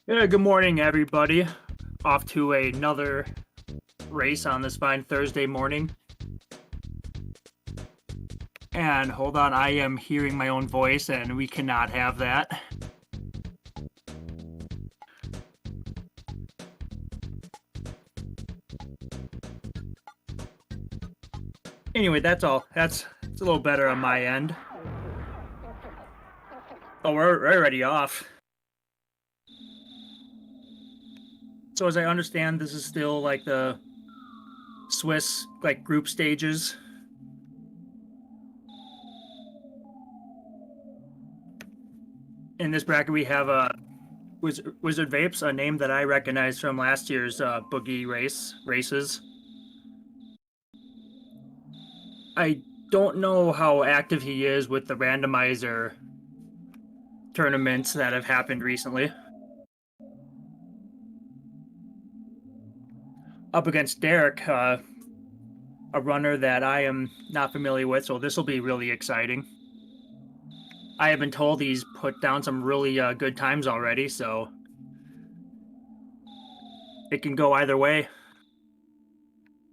Yeah, good morning, everybody. Off to another race on this fine Thursday morning. And hold on, I am hearing my own voice, and we cannot have that. Anyway, that's all. It's a little better on my end. Oh, we're already off. So as I understand, this is still like the Swiss like group stages. In this bracket, we have WizardVapes, a name that I recognize from last year's Boogey races. I don't know how active he is with the randomizer tournaments that have happened recently. Up against Derrick, a runner that I am not familiar with, so this will be really exciting. I have been told he's put down some really good times already, so it can go either way.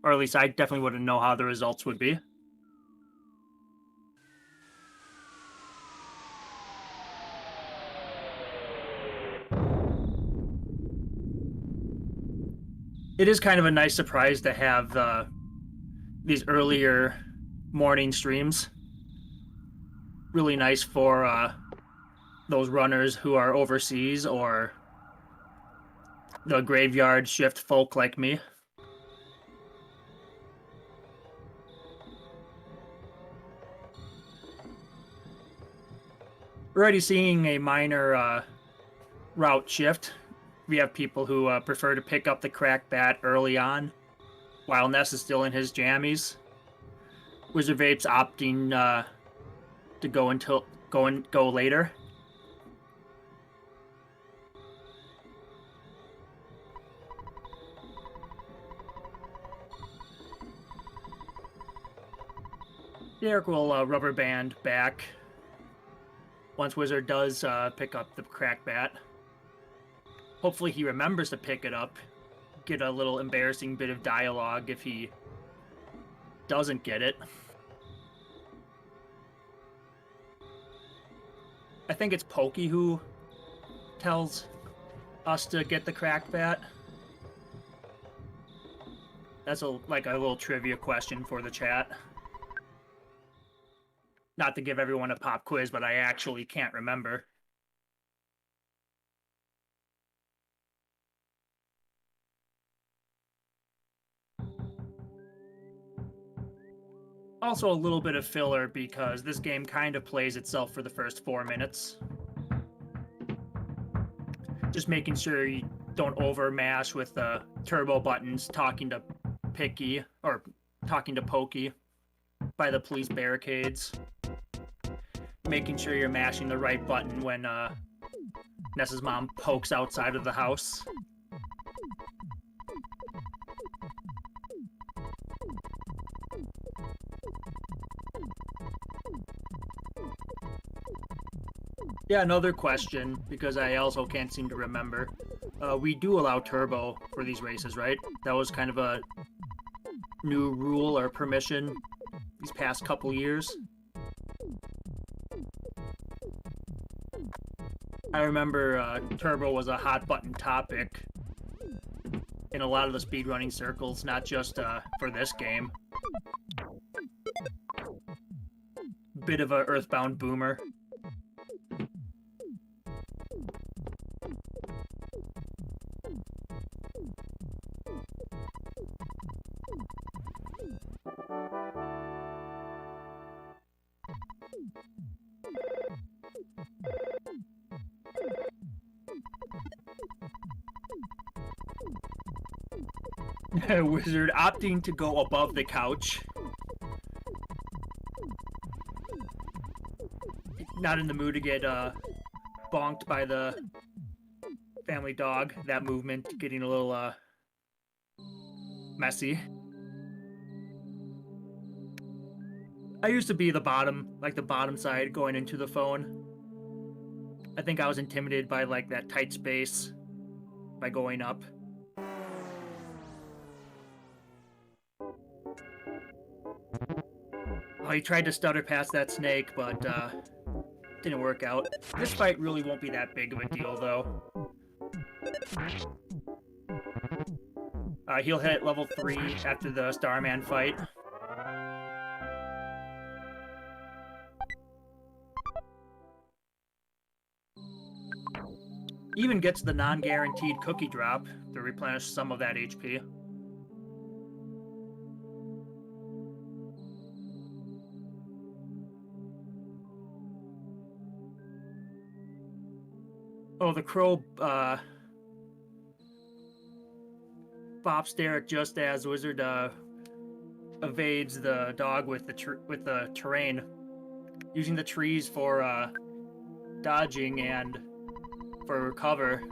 Or at least I definitely wouldn't know how the results would be. It is kind of a nice surprise to have these earlier morning streams. Really nice for those runners who are overseas or the graveyard shift folk like me. We're already seeing a minor route shift. We have people who prefer to pick up the crack bat early on, while Ness is still in his jammies. WizardVapes opting to go later. Derrick will rubber band back once Wizard does pick up the crack bat. Hopefully he remembers to pick it up. Get a little embarrassing bit of dialogue if he doesn't get it. I think it's Pokey who tells us to get the crack bat. That's like a little trivia question for the chat. Not to give everyone a pop quiz, but I actually can't remember. Also a little bit of filler because this game kind of plays itself for the first 4 minutes. Just making sure you don't overmash with the turbo buttons, talking to Picky or talking to Pokey by the police barricades. Making sure you're mashing the right button when Ness's mom pokes outside of the house. Yeah, another question, because I also can't seem to remember. We do allow turbo for these races, right? That was kind of a new rule or permission these past couple years. I remember turbo was a hot button topic in a lot of the speedrunning circles, not just for this game. Bit of a Earthbound boomer. Wizard opting to go above the couch. Not in the mood to get bonked by the family dog. That movement getting a little messy. I used to be the bottom, like the bottom side going into the phone. I think I was intimidated by like that tight space. by going up. Oh, he tried to stutter past that snake, but didn't work out. This fight really won't be that big of a deal, though. He'll hit level 3 after the Starman fight. Even gets the non-guaranteed cookie drop to replenish some of that HP. Oh, the crow bops Derrick just as Wizard evades the dog with the terrain, using the trees for dodging and for cover.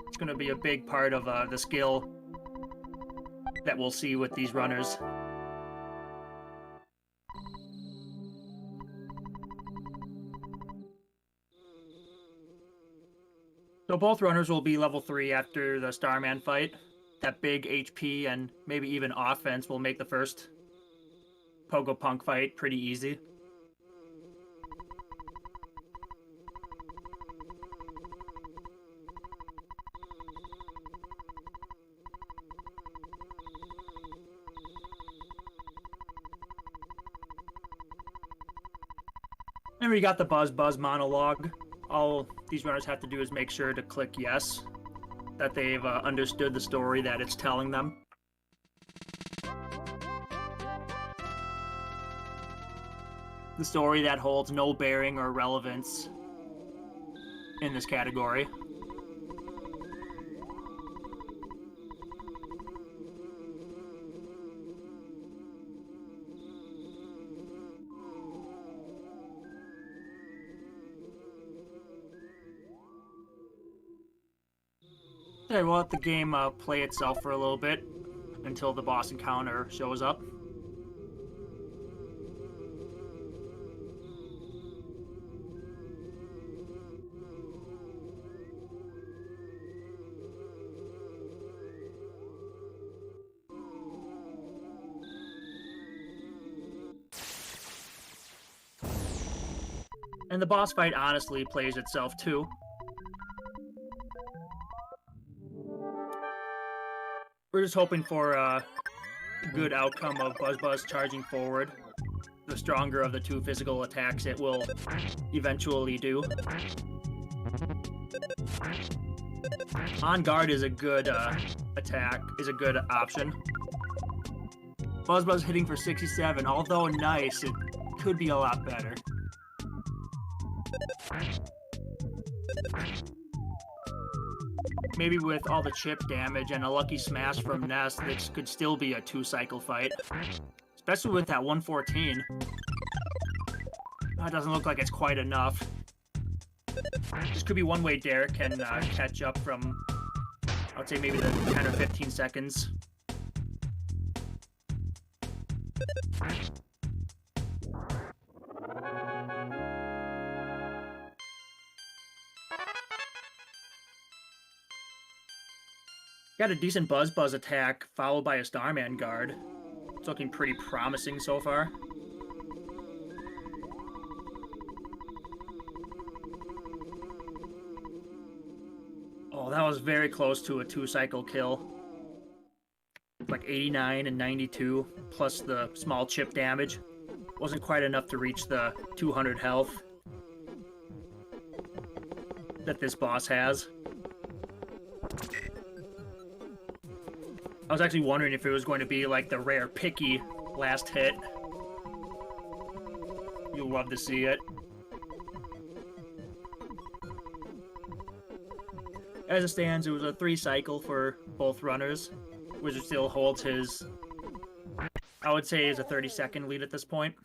It's going to be a big part of the skill that we'll see with these runners. So both runners will be level 3 after the Starman fight. That big HP and maybe even offense will make the first Pogo Punk fight pretty easy. And we got the Buzz monologue. All these runners have to do is make sure to click yes, that they've understood the story that it's telling them. The story that holds no bearing or relevance in this category. Okay, we'll let the game play itself for a little bit until the boss encounter shows up. And the boss fight honestly plays itself too. We're just hoping for a good outcome of Buzz charging forward. The stronger of the two physical attacks it will eventually do. On guard is a good attack, is a good option. Buzz hitting for 67, although nice, it could be a lot better. Maybe with all the chip damage and a lucky smash from Ness, this could still be a 2-cycle fight. Especially with that 114. That doesn't look like it's quite enough. This could be one way Derrick can catch up from, I would say maybe the 10 or 15 seconds. Got a decent Buzz attack, followed by a Starman guard. It's looking pretty promising so far. Oh, that was very close to a 2-cycle kill. Like 89 and 92, plus the small chip damage. Wasn't quite enough to reach the 200 health that this boss has. I was actually wondering if it was going to be like the rare picky last hit. You'll love to see it. As it stands, it was a 3-cycle for both runners. Wizard still holds his, I would say, is a 30-second lead at this point.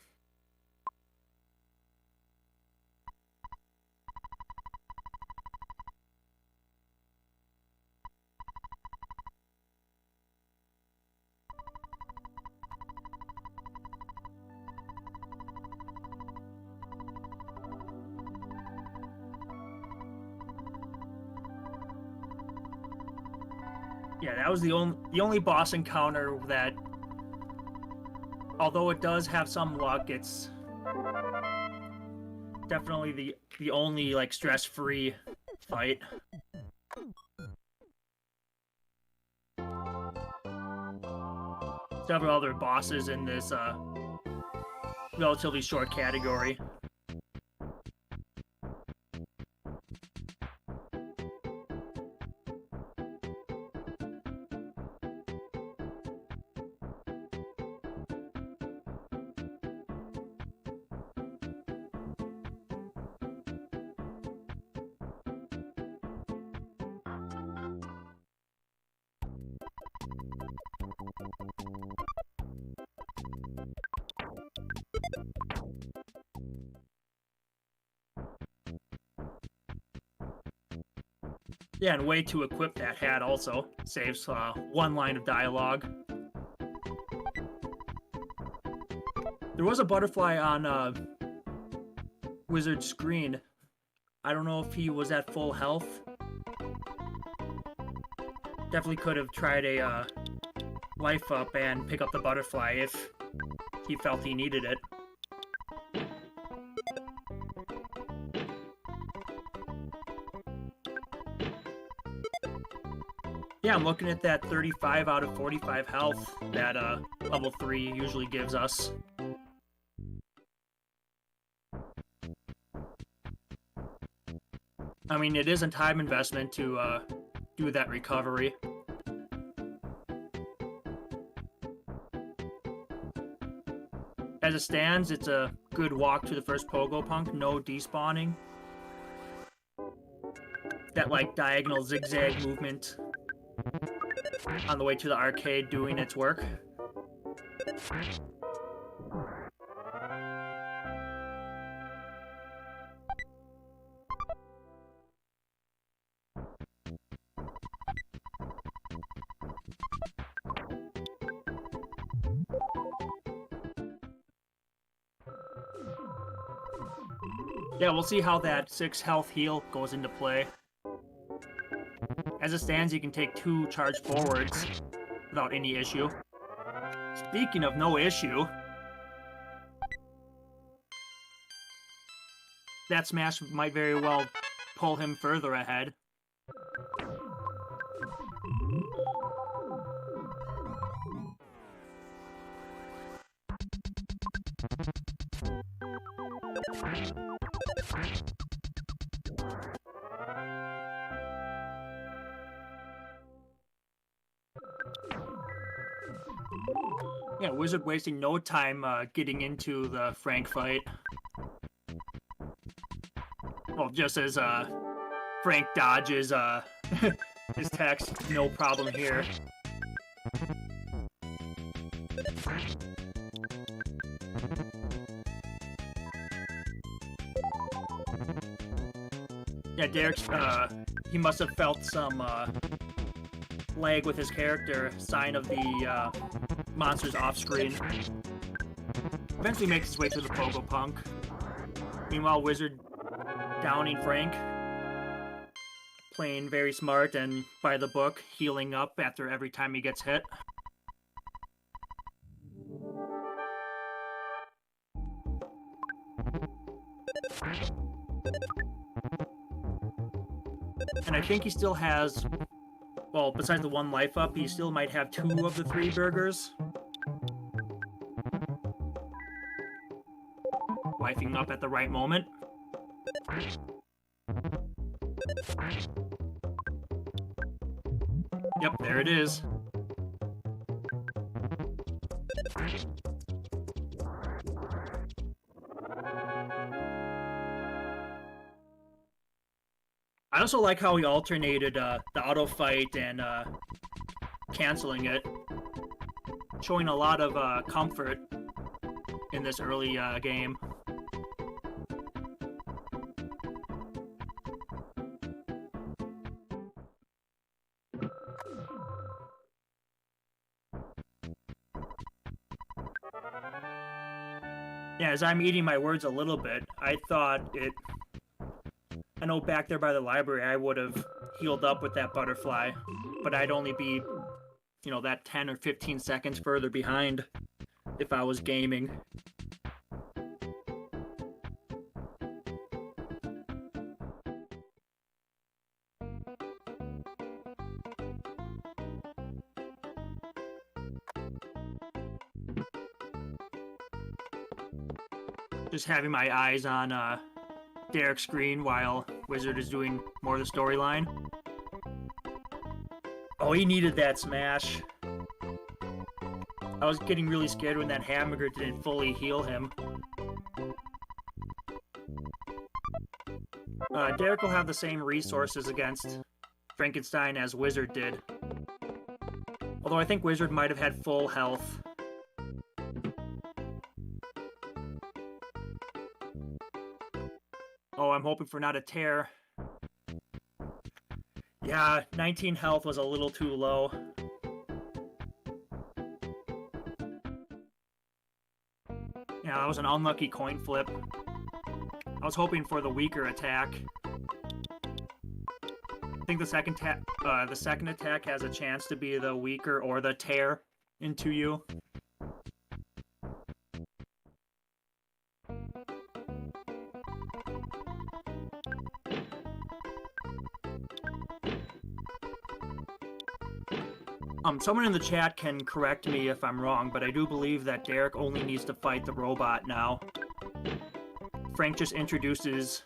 Yeah, that was the only boss encounter that, although it does have some luck, it's definitely the only like stress-free fight. Several other bosses in this relatively short category. Yeah, and way to equip that hat also saves one line of dialogue. There was a butterfly on Wizard's screen. I don't know if he was at full health. Definitely could have tried a life up and pick up the butterfly if he felt he needed it. Yeah, I'm looking at that 35 out of 45 health that level 3 usually gives us. I mean, it is a time investment to do that recovery. As it stands, it's a good walk to the first Pogo Punk, no despawning. That, like, diagonal zigzag movement on the way to the arcade doing its work. Yeah, we'll see how that 6 health heal goes into play. As it stands, you can take 2 charge forwards without any issue. Speaking of no issue, that smash might very well pull him further ahead. Yeah, Wizard wasting no time getting into the Frank fight. Well, just as Frank dodges his text, no problem here. Yeah, Derrick, he must have felt some lag with his character, sign of the monsters off screen. Eventually makes his way to the Pogo Punk. Meanwhile, Wizard downing Frank, playing very smart and by the book, healing up after every time he gets hit. And I think he still has, well, besides the 1 life up, he still might have 2 of the 3 burgers. Wifing up at the right moment. Yep, there it is. I also like how he alternated the auto fight and canceling it, showing a lot of comfort in this early game. Yeah, as I'm eating my words a little bit, I thought it... I know back there by the library I would have healed up with that butterfly. but I'd only be, you know, that 10 or 15 seconds further behind if I was gaming. Just having my eyes on Derrick's screen while Wizard is doing more of the storyline. Oh, he needed that smash. I was getting really scared when that hamburger didn't fully heal him. Derrick will have the same resources against Frankenstein as Wizard did. Although I think Wizard might have had full health. Oh, I'm hoping for not a tear. Yeah, 19 health was a little too low. Yeah, that was an unlucky coin flip. I was hoping for the weaker attack. I think the second attack has a chance to be the weaker or the tear into you. Someone in the chat can correct me if I'm wrong, but I do believe that Derrick only needs to fight the robot now. Frank just introduces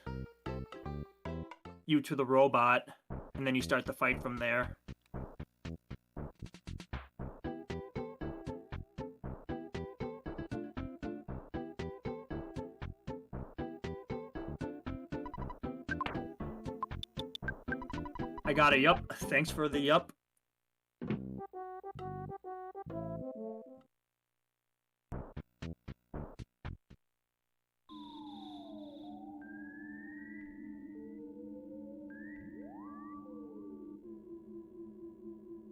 you to the robot, and then you start the fight from there. I got a yup. Thanks for the yup.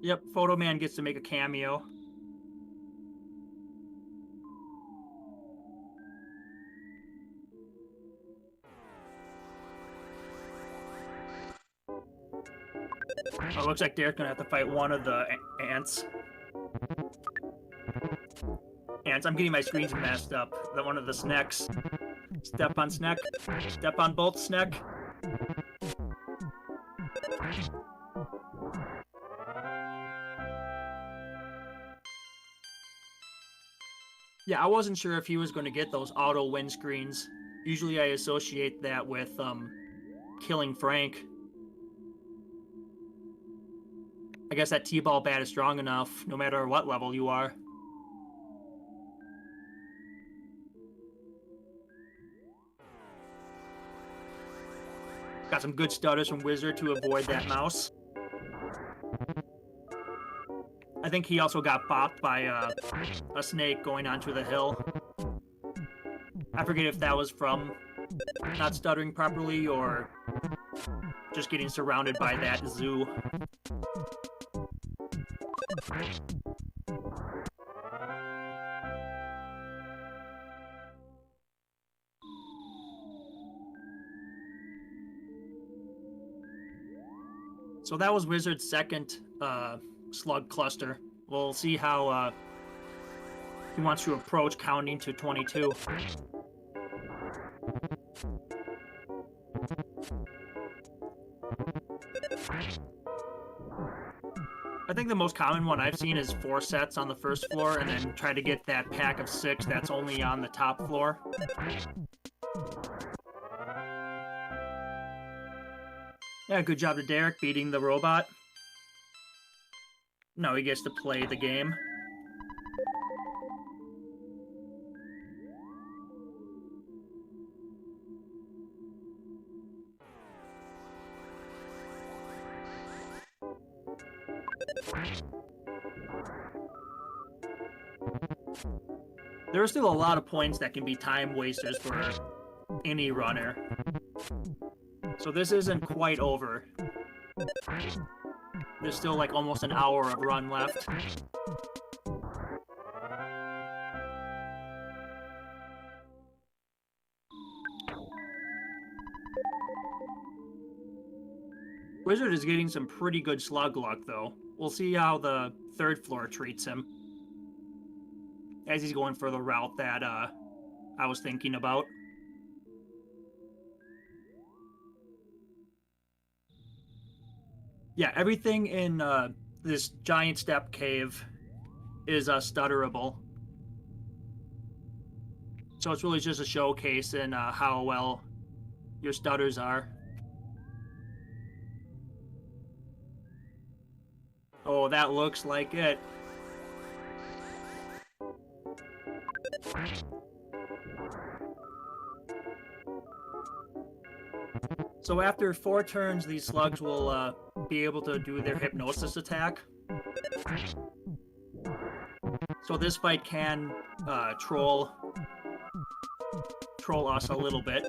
Yep, Photo Man gets to make a cameo. Oh, looks like Derrick's gonna have to fight one of the ants. Ants, I'm getting my screens messed up. One of the snacks. Step on snack. Step on both snack. Yeah, I wasn't sure if he was going to get those auto win screens. Usually I associate that with killing Frank. I guess that T-ball bat is strong enough, no matter what level you are. Got some good stutters from Wizard to avoid that mouse. I think he also got bopped by a snake going onto the hill. I forget if that was from not stuttering properly or just getting surrounded by that zoo. So that was Wizard's second slug cluster. We'll see how he wants to approach counting to 22. I think the most common one I've seen is 4 sets on the first floor and then try to get that pack of 6 that's only on the top floor. Yeah, good job to Derrick beating the robot. Now he gets to play the game. There are still a lot of points that can be time wasters for any runner. So this isn't quite over. There's still like almost an hour of run left. Wizard is getting some pretty good slug luck though. we'll see how the third floor treats him, as he's going for the route that I was thinking about. Yeah, everything in this giant step cave is stutterable. So it's really just a showcase in how well your stutters are. Oh, that looks like it. So after 4 turns, these slugs will be able to do their hypnosis attack. So this fight can troll us a little bit.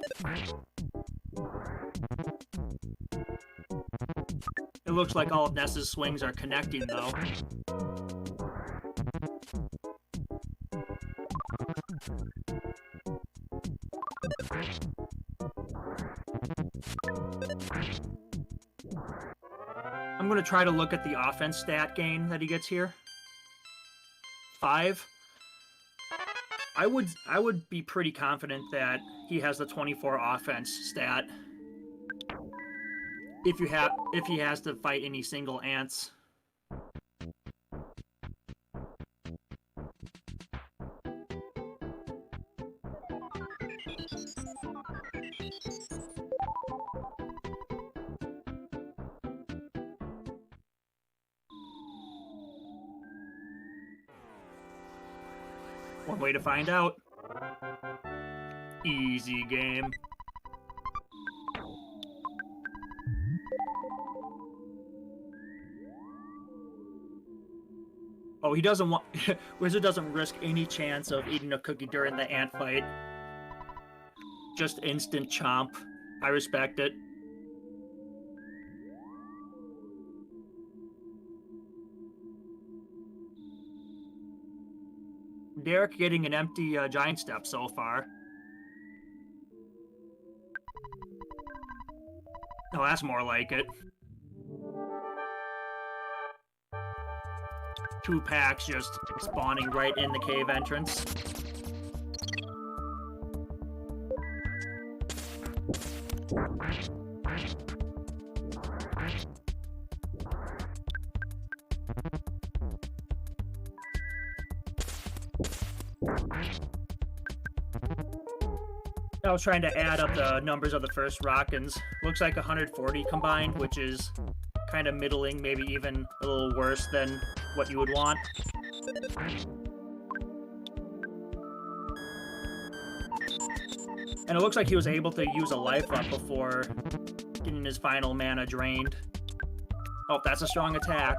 It looks like all of Ness's swings are connecting, though. I'm going to try to look at the offense stat gain that he gets here. 5. I would be pretty confident that he has the 24 offense stat if he has to fight any single ants. One way to find out. Easy game. Oh, he doesn't want... Wizard doesn't risk any chance of eating a cookie during the ant fight. Just instant chomp. I respect it. Derrick getting an empty giant step so far. Oh, that's more like it. 2 packs just spawning right in the cave entrance. I was trying to add up the numbers of the first Rockins. Looks like 140 combined, which is kind of middling, maybe even a little worse than what you would want. And it looks like he was able to use a life up before getting his final mana drained. Oh, that's a strong attack.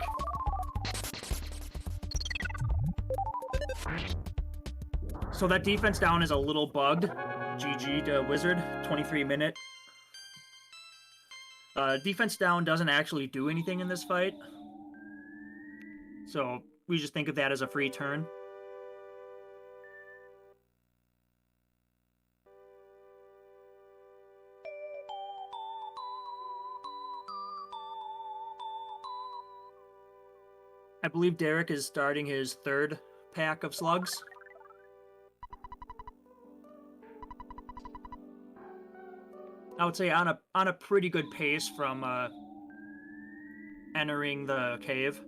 So that defense down is a little bugged. GG to Wizard, 23-minute. Defense down doesn't actually do anything in this fight. So we just think of that as a free turn. I believe Derrick is starting his 3rd pack of slugs. I would say on a pretty good pace from entering the cave.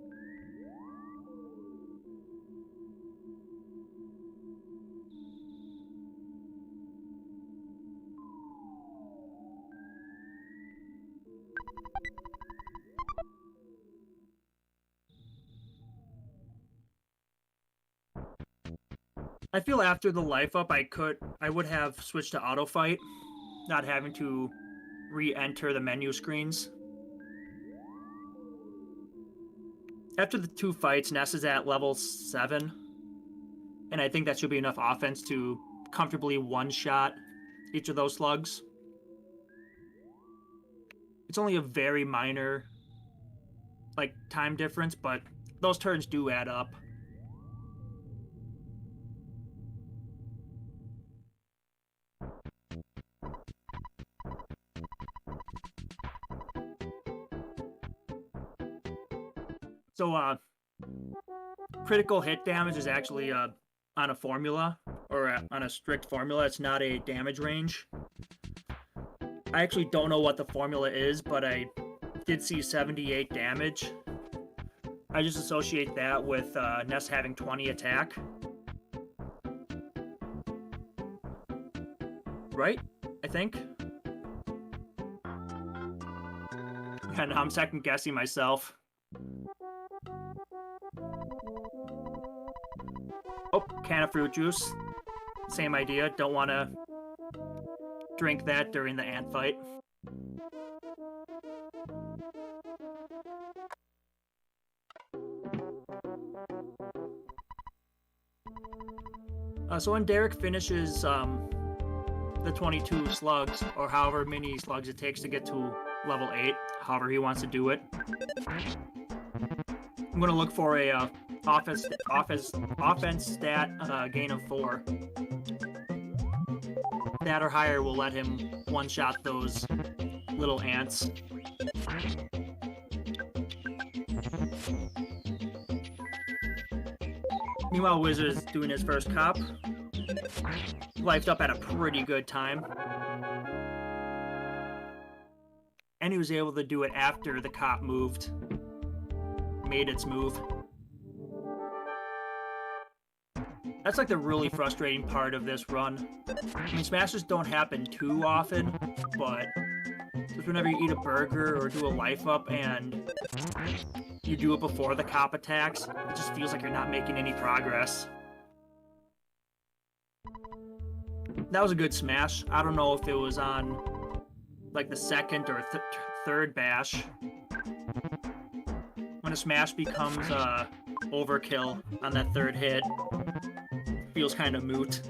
I feel after the life up, I would have switched to auto fight, not having to re-enter the menu screens. After the 2 fights, Ness is at level 7, and I think that should be enough offense to comfortably one-shot each of those slugs. It's only a very minor, like, time difference, but those turns do add up. So, critical hit damage is actually on a formula, or on a strict formula. It's not a damage range. I actually don't know what the formula is, but I did see 78 damage. I just associate that with Ness having 20 attack. Right? I think. And I'm second guessing myself. Oh, can of fruit juice. Same idea. Don't want to drink that during the ant fight. So when Derrick finishes the 22 slugs, or however many slugs it takes to get to level 8, however he wants to do it, I'm going to look for a offense stat gain of 4. That or higher will let him one-shot those little ants. Meanwhile, Wizard is doing his first cop. Lifed up at a pretty good time. And he was able to do it after the cop moved. Made its move. That's like the really frustrating part of this run. I mean, smashes don't happen too often, but just whenever you eat a burger or do a life up and you do it before the cop attacks, it just feels like you're not making any progress. That was a good smash. I don't know if it was on like the second or third bash. When a smash becomes overkill on that third hit, it feels kind of moot.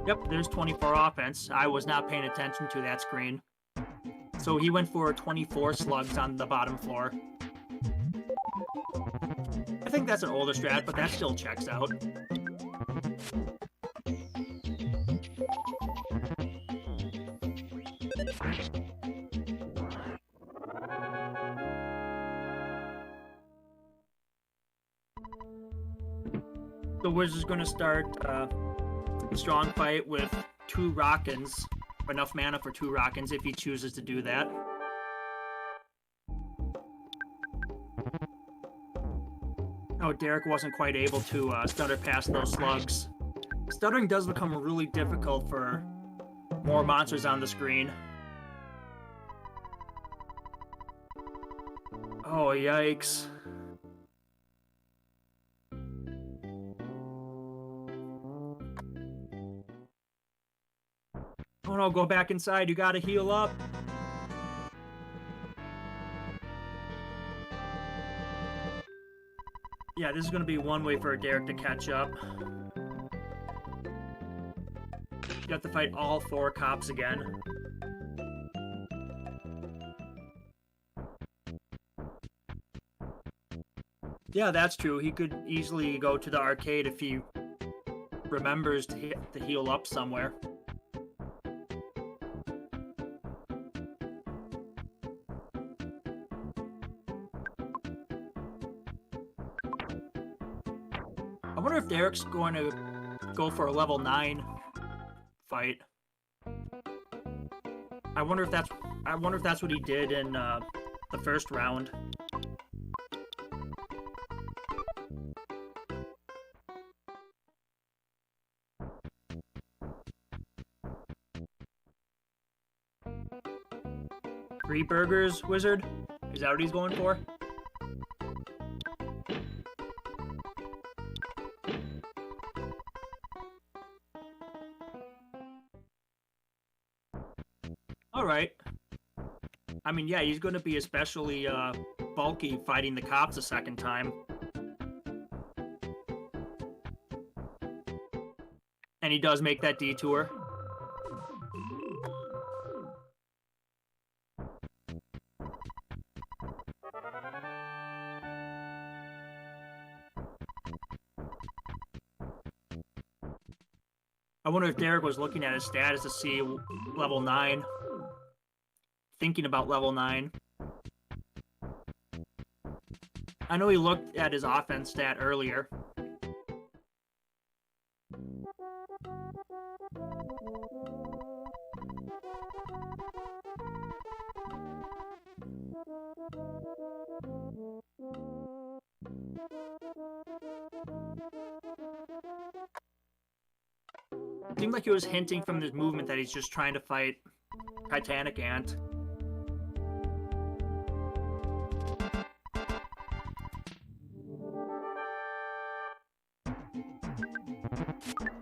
Yep, there's 24 offense. I was not paying attention to that screen. So he went for 24 slugs on the bottom floor. I think that's an older strat, but that still checks out. The Wizard's going to start strong fight with 2 Rockins, enough mana for 2 Rockins if he chooses to do that. Oh, Derrick wasn't quite able to stutter past those slugs. Stuttering does become really difficult for more monsters on the screen. Oh, yikes. Oh no, go back inside. You gotta heal up. Yeah, this is gonna be one way for Derrick to catch up. You have to fight all 4 cops again. Yeah, that's true. He could easily go to the arcade if he remembers to heal up somewhere. I wonder if Derrick's going to go for a level 9 fight. I wonder if that's what he did in the first round. Three burgers, Wizard? Is that what he's going for? Alright. I mean, yeah, he's going to be especially bulky fighting the cops a second time. And he does make that detour. I wonder if Derrick was looking at his status to see level 9. Thinking about level 9. I know he looked at his offense stat earlier. Seemed like he was hinting from this movement that he's just trying to fight Titanic Ant.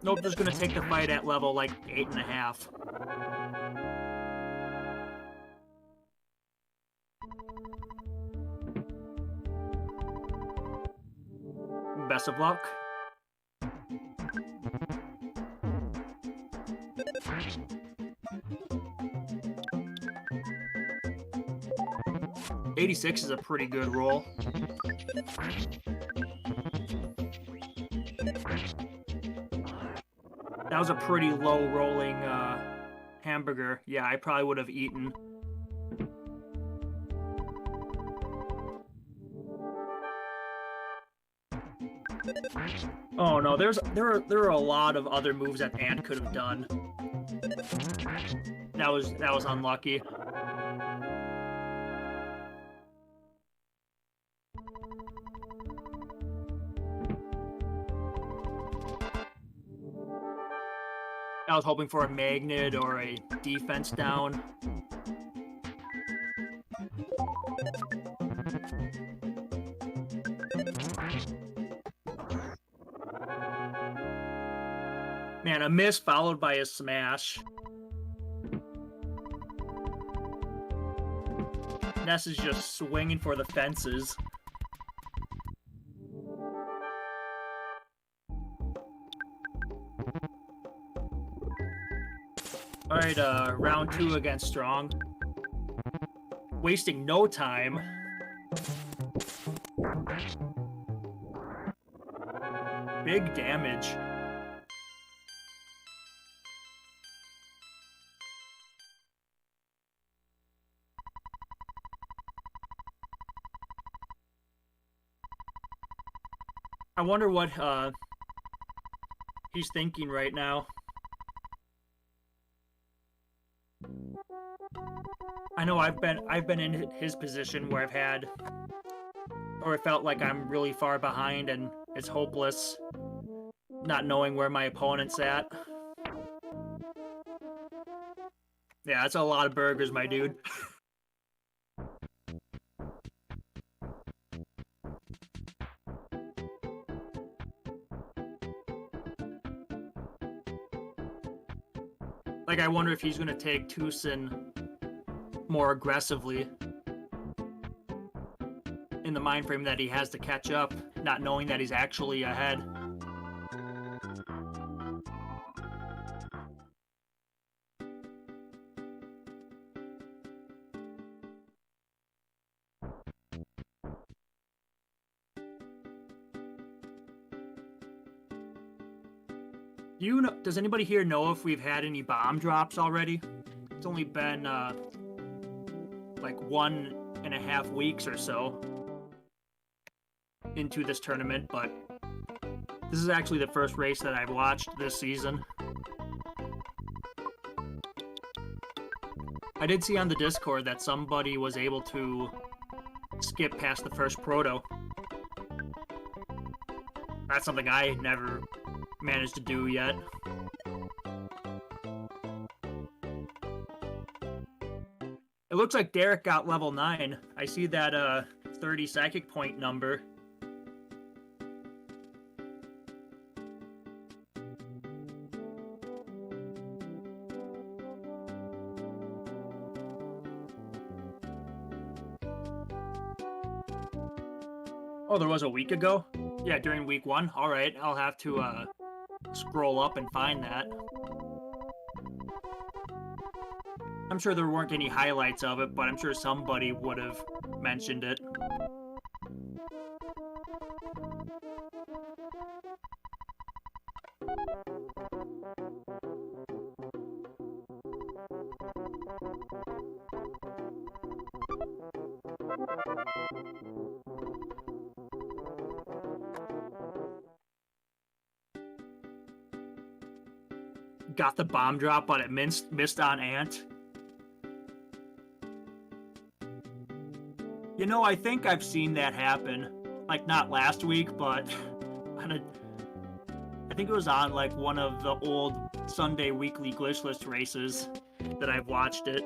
Nope, just gonna take the fight at level like 8.5. Best of luck. $86 is a pretty good roll. That was a pretty low rolling hamburger. Yeah, I probably would have eaten. Oh no, there are a lot of other moves that Ant could have done. That was unlucky. I was hoping for a magnet or a defense down. Man, a miss followed by a smash. Ness is just swinging for the fences. Alright, round 2 against Strong. Wasting no time. Big damage. I wonder what he's thinking right now. I know I've been in his position where I've had, or it felt like I'm really far behind and it's hopeless, not knowing where my opponent's at. Yeah, that's a lot of burgers, my dude. Like, I wonder if he's going to take Tucson more aggressively in the mind frame that he has to catch up, not knowing that he's actually ahead. Does anybody here know if we've had any bomb drops already? It's only been like 1.5 weeks or so into this tournament, but this is actually the first race that I've watched this season. I did see on the Discord that somebody was able to skip past the first proto. That's something I never managed to do yet. It looks like Derrick got level 9. I see that 30 psychic point number. Oh, there was a week ago? Yeah, during week 1? Alright, I'll have to scroll up and find that. I'm sure there weren't any highlights of it, but I'm sure somebody would have mentioned it. got the bomb drop, but it missed on Ant. You know, I think I've seen that happen. Like, not last week, but I think it was on, like, one of the old Sunday weekly glitch list races that I've watched it.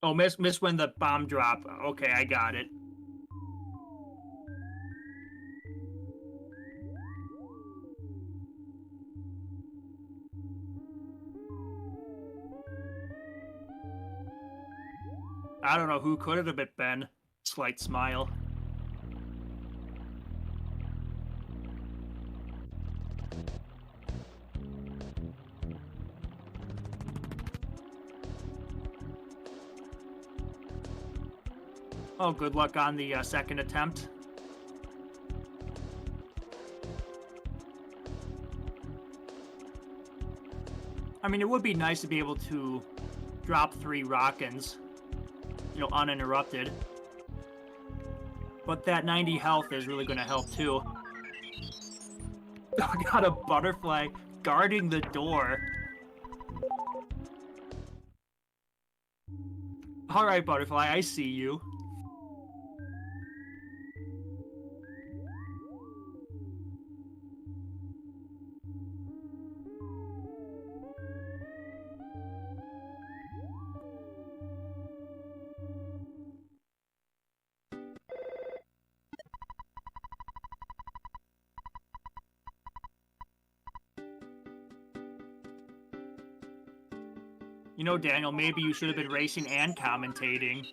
Oh, miss when the bomb drop. Okay, I got it. I don't know who could it have been. Slight smile. Oh, good luck on the second attempt. I mean, it would be nice to be able to drop 3 Rockins, you know, uninterrupted. But that 90 health is really going to help, too. I got a butterfly guarding the door. Alright, butterfly, I see you. You know, Daniel, maybe you should have been racing and commentating.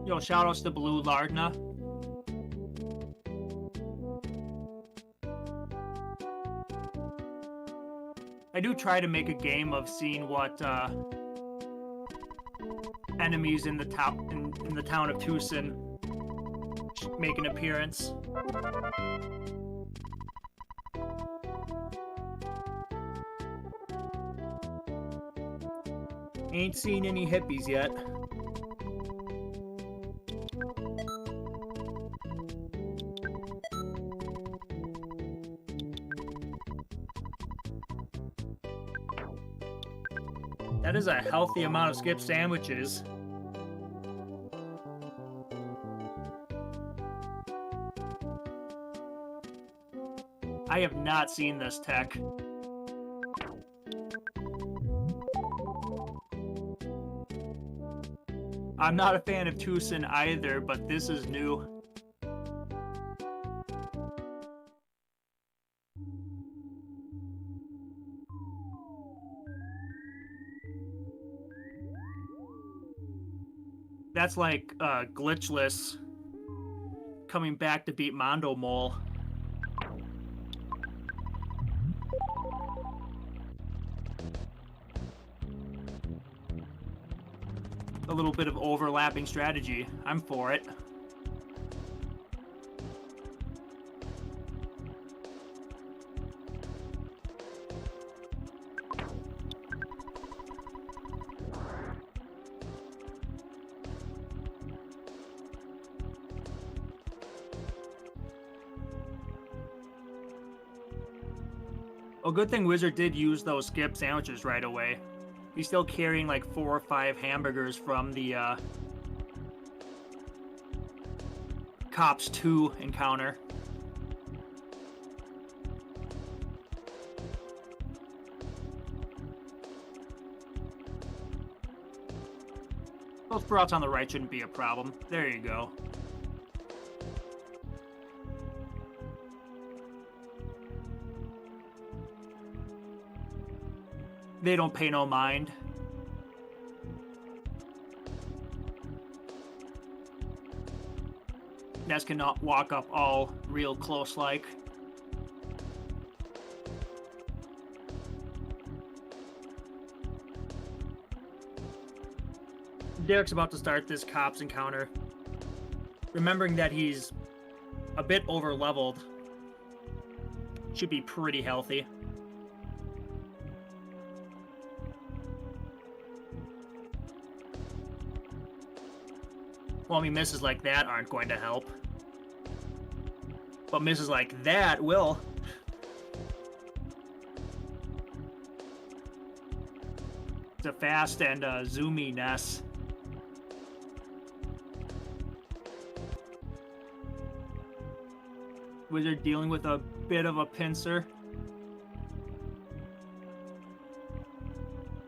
Yo, shoutouts to Blue Lardna. I do try to make a game of seeing what enemies in the town in the town of Tucson make an appearance. Ain't seen any hippies yet. That is a healthy amount of skip sandwiches. I have not seen this tech. I'm not a fan of Tucson either, but this is new. That's like glitchless coming back to beat Mondo Mole. A little bit of overlapping strategy. I'm for it. Well, good thing Wizard did use those skip sandwiches right away. He's still carrying like 4 or 5 hamburgers from the Cops 2 encounter. Those sprouts on the right shouldn't be a problem. There you go. They don't pay no mind. Ness cannot walk up all real close like. Derrick's about to start this cops encounter. remembering that he's a bit over-leveled, should be pretty healthy. Well, I mean, misses like that aren't going to help. But misses like that will. It's a fast and zoomy Ness. Wizard dealing with a bit of a pincer.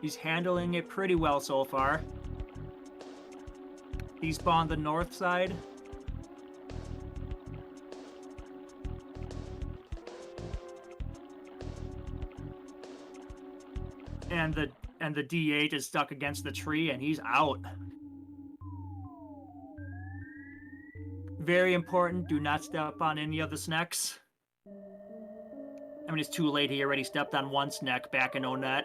He's handling it pretty well so far. He spawned the north side. And the D8 is stuck against the tree and he's out. Very important, do not step on any of the snacks. I mean, it's too late, he already stepped on one snack back in O-Net.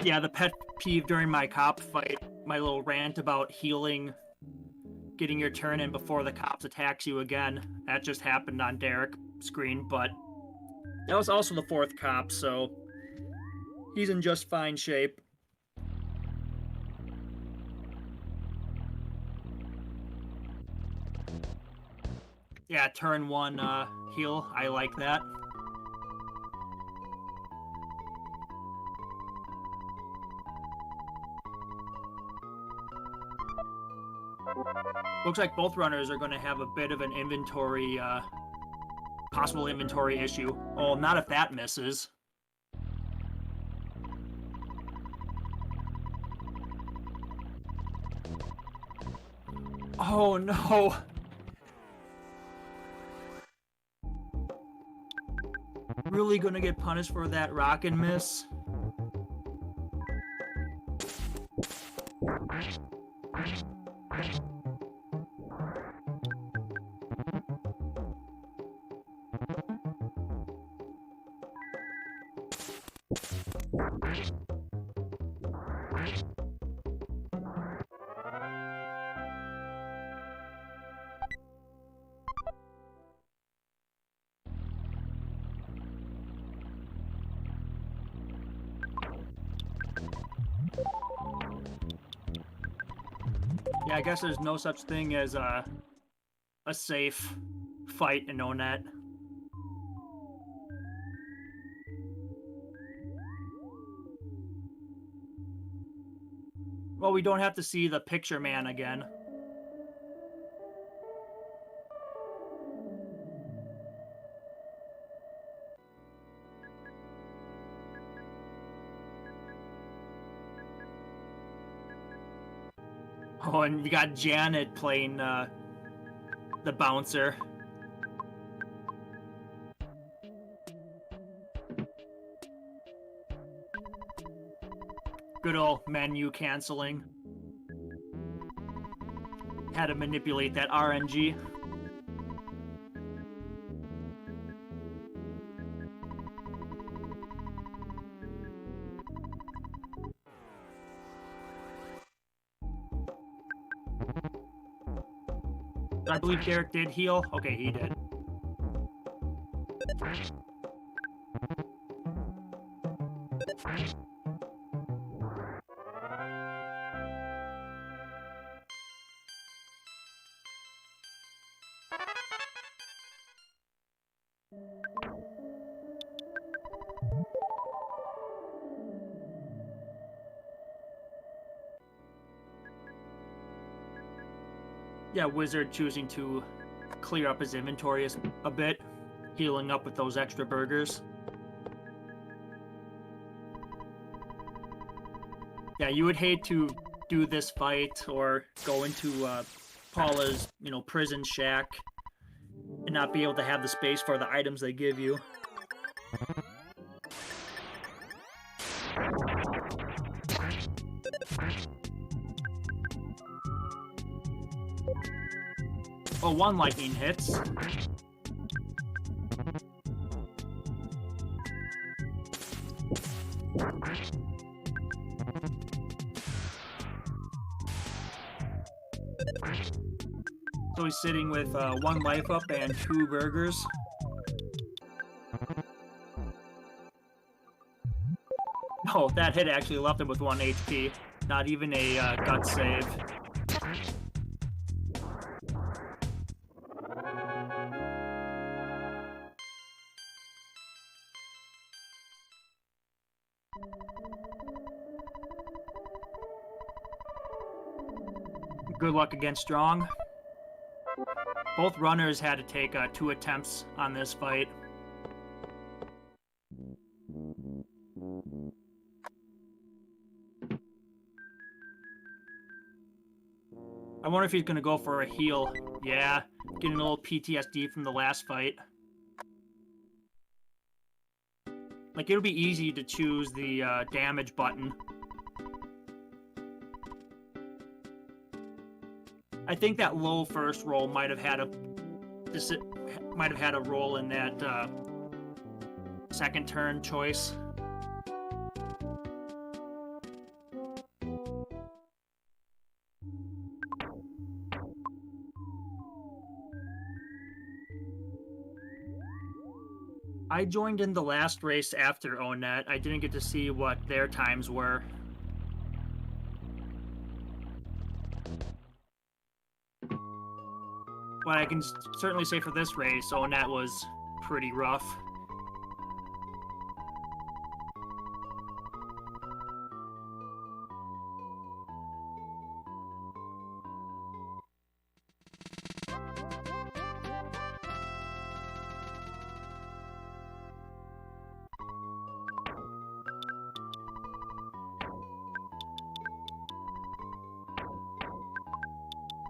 Yeah, the pet peeve during my cop fight, my little rant about healing, getting your turn in before the cops attacks you again. That just happened on Derrick's screen, but that was also the fourth cop, so he's in just fine shape. Yeah, turn one heal, I like that. Looks like both runners are going to have a bit of an inventory, possible inventory issue. Oh, not if that misses. Oh, no. Really going to get punished for that rock and miss? Yeah, I guess there's no such thing as a safe fight in O-Net. Well, we don't have to see the picture man again. Oh, and we got Janet playing the bouncer. Good old menu canceling. Had to manipulate that RNG. I believe Derrick did heal. Okay, he did. Yeah, Wizard choosing to clear up his inventory a bit, healing up with those extra burgers. Yeah, you would hate to do this fight or go into Paula's, prison shack and not be able to have the space for the items they give you. Oh, one lightning hits. So he's sitting with 1 life up and 2 burgers. Oh, that hit actually left him with 1 HP. Not even a gut save. Good luck against Strong. Both runners had to take 2 attempts on this fight. I wonder if he's going to go for a heal. Yeah, getting a little PTSD from the last fight. Like, it'll be easy to choose the damage button. I think that low first roll might have had a role in that second turn choice. I joined in the last race after Onet. I didn't get to see what their times were. But I can certainly say for this race, Onet was pretty rough.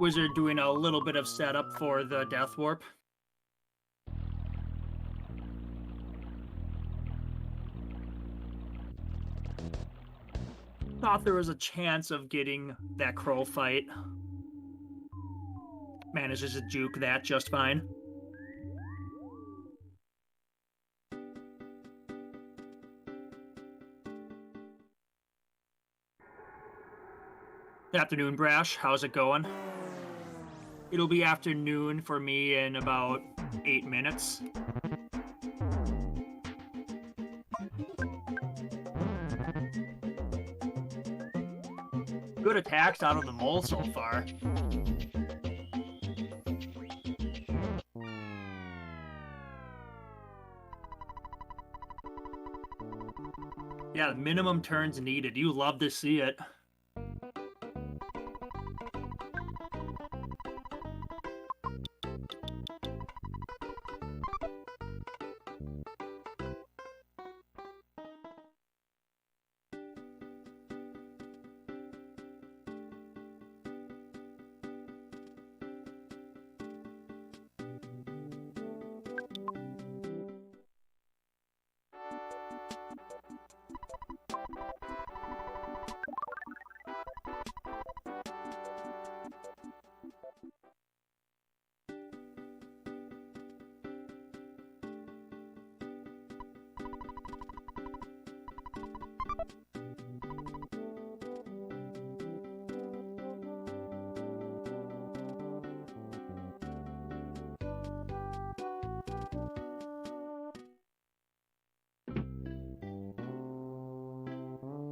Wizard doing a little bit of setup for the Death Warp. Thought there was a chance of getting that crow fight. Manages to juke that just fine. Good afternoon, Brash. How's it going? It'll be afternoon for me in about 8 minutes. Good attacks out of the mole so far. Yeah, minimum turns needed. You love to see it.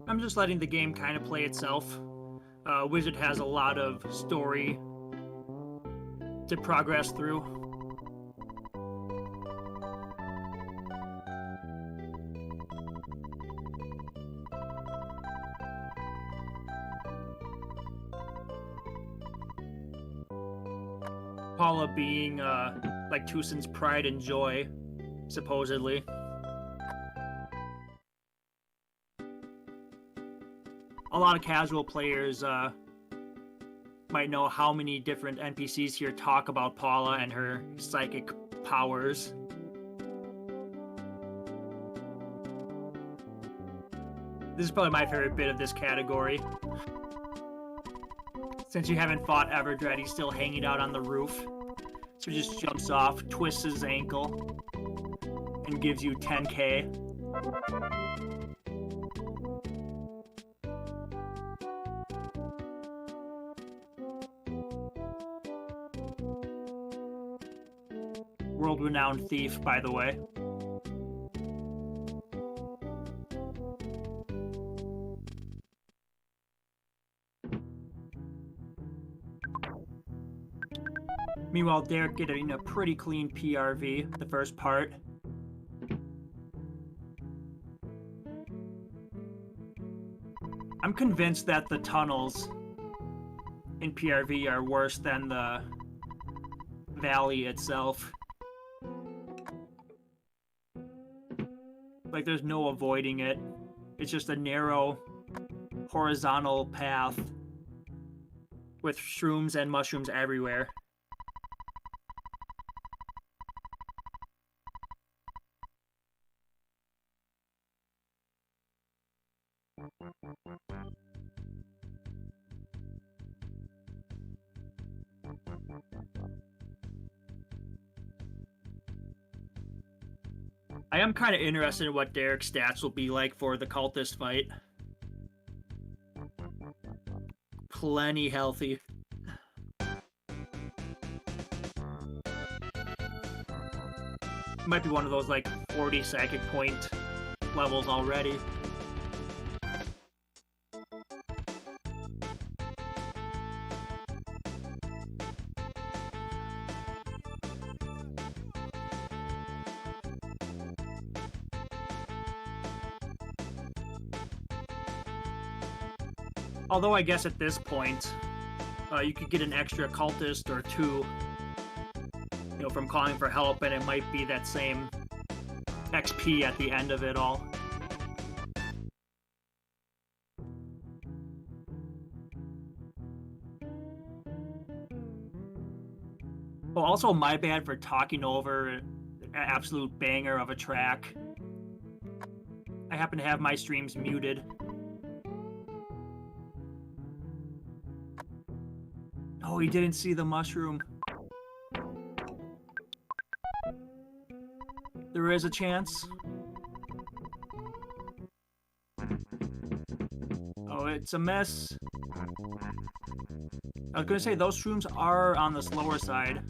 I'm just letting the game kind of play itself. Wizard has a lot of story to progress through. Paula being like Tucson's pride and joy, supposedly. A lot of casual players might know how many different NPCs here talk about Paula and her psychic powers. This is probably my favorite bit of this category. Since you haven't fought Everdread, he's still hanging out on the roof. So he just jumps off, twists his ankle, and gives you 10K. World-renowned thief, by the way. Meanwhile, Derrick getting a pretty clean PRV, the first part. I'm convinced that the tunnels in PRV are worse than the valley itself. Like, there's no avoiding it. It's just a narrow, horizontal path with shrooms and mushrooms everywhere. I am kind of interested in what Derrick's stats will be like for the cultist fight. Plenty healthy. Might be one of those like 40 psychic point levels already. Although I guess at this point, you could get an extra cultist or two, you know, from calling for help, and it might be that same XP at the end of it all. Oh, also my bad for talking over an absolute banger of a track. I happen to have my streams muted. Oh, he didn't see the mushroom. There is a chance. Oh, it's a mess. I was gonna say, those shrooms are on the slower side.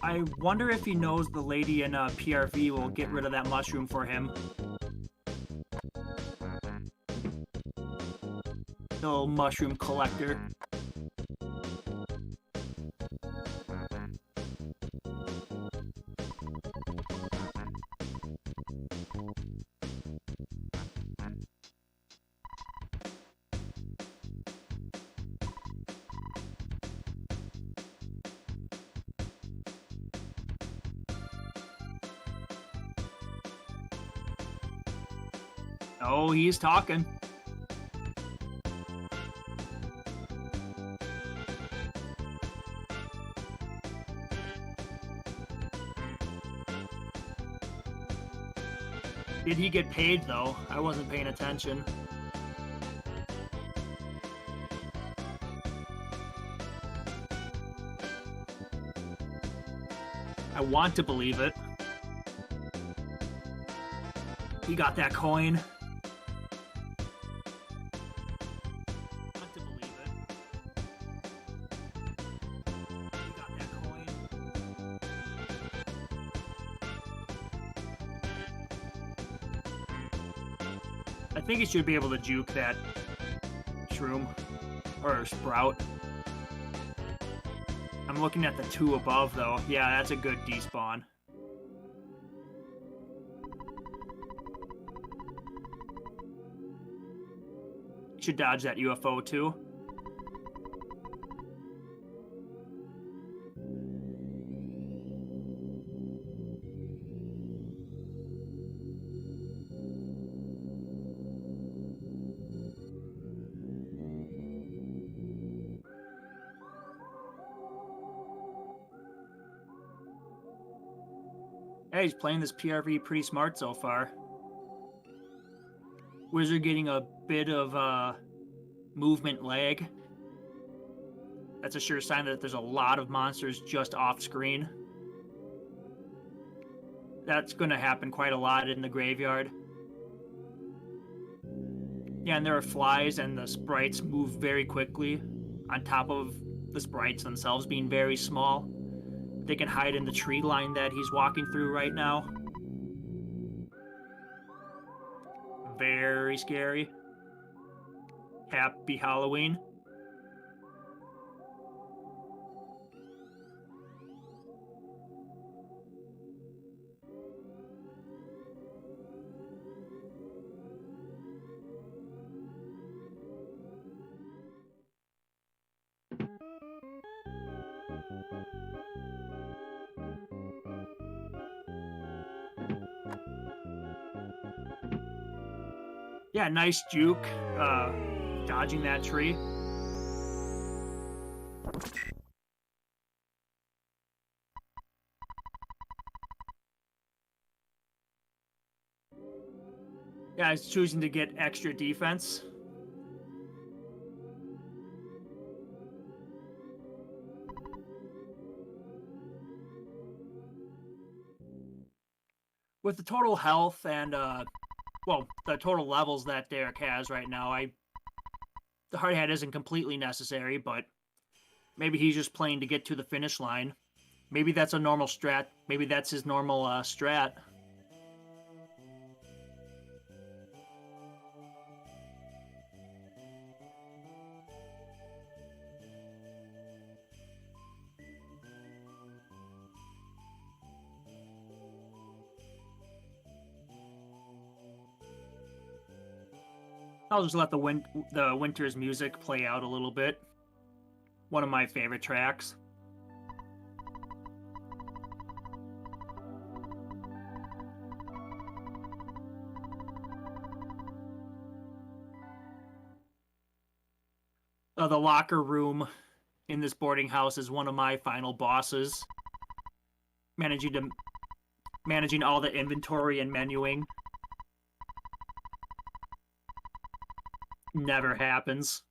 I wonder if he knows the lady in PRV will get rid of that mushroom for him. The little mushroom collector. Oh, he's talking. Did he get paid, though? I wasn't paying attention. I want to believe it. He got that coin. I think he should be able to juke that shroom or sprout. I'm looking at the two above, though. Yeah, that's a good despawn. Should dodge that UFO, too. Hey, he's playing this PRV pretty smart so far. Wizard getting a bit of movement lag. That's a sure sign that there's a lot of monsters just off screen. That's going to happen quite a lot in the graveyard. Yeah, and there are flies, and the sprites move very quickly on top of the sprites themselves being very small. They can hide in the tree line that he's walking through right now. Very scary. Happy Halloween. Yeah, nice juke, dodging that tree. Yeah, he's choosing to get extra defense. With the total health and, well, the total levels that Derrick has right now, the hard hat isn't completely necessary, but maybe he's just playing to get to the finish line. Maybe that's a normal strat. Maybe that's his normal strat. I'll just let the winter's music play out a little bit. One of my favorite tracks. The locker room in this boarding house is one of my final bosses. Managing all the inventory and menuing. Never happens.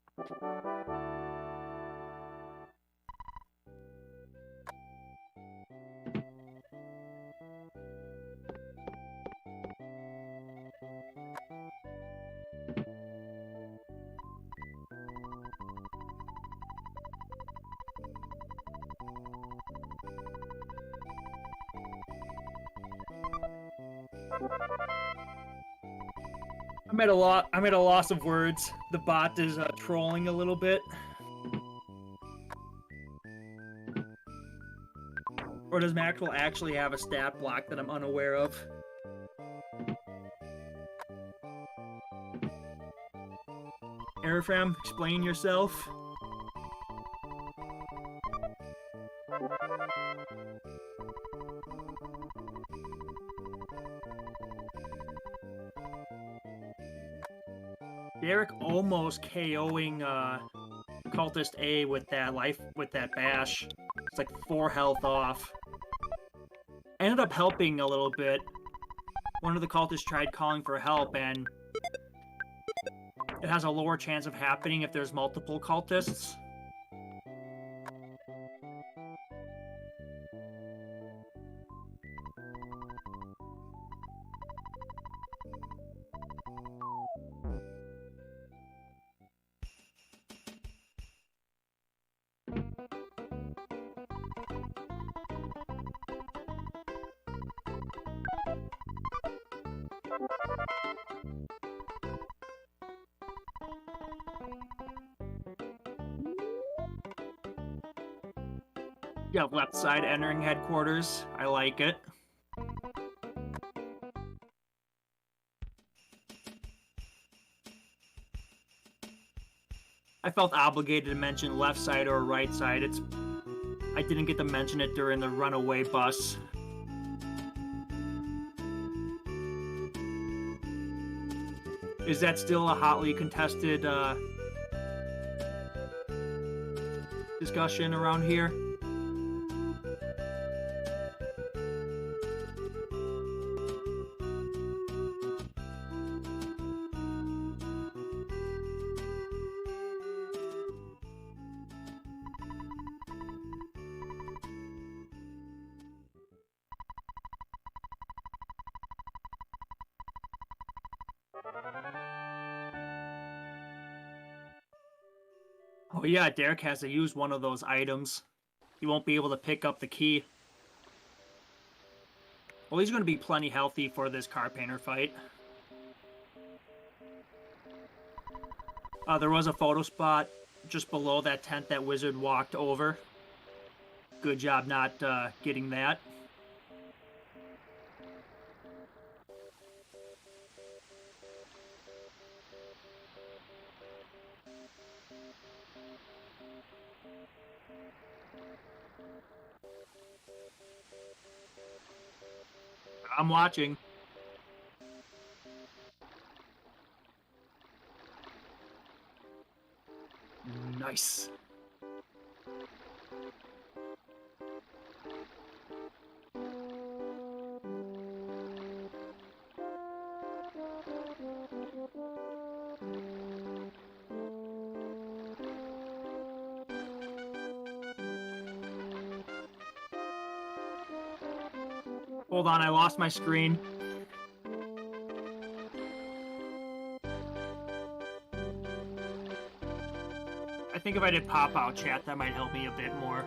I'm at a loss of words. The bot is trolling a little bit. Or does Maxwell actually have a stat block that I'm unaware of? Airfram, explain yourself. Derrick almost KOing Cultist A with that bash. It's like 4 health off. Ended up helping a little bit. One of the cultists tried calling for help, and it has a lower chance of happening if there's multiple cultists. Yeah, left side entering headquarters. I like it. I felt obligated to mention left side or right side. I didn't get to mention it during the runaway bus. Is that still a hotly contested discussion around here? Oh yeah, Derrick has to use one of those items. He won't be able to pick up the key. Well, he's going to be plenty healthy for this car painter fight. There was a photo spot just below that tent that Wizard walked over. Good job not getting that. I'm watching. Nice. Hold on, I lost my screen. I think if I did pop-out chat, that might help me a bit more.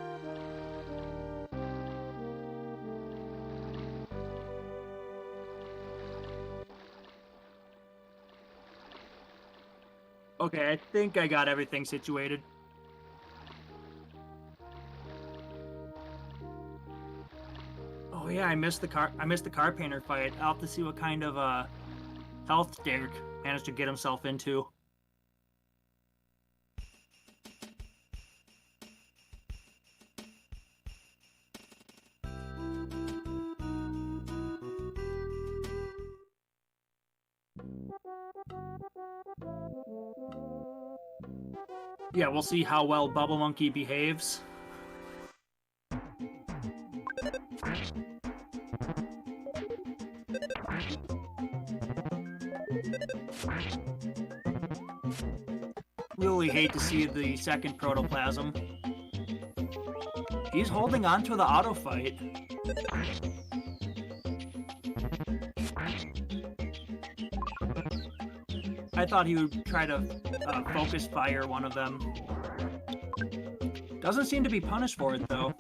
Okay, I think I got everything situated. Oh yeah, I missed the car painter fight. I'll have to see what kind of health Derrick managed to get himself into. Yeah, we'll see how well Bubble Monkey behaves. Really hate to see the second protoplasm. He's holding on to the auto fight. I thought he would try to focus fire one of them. Doesn't seem to be punished for it, though.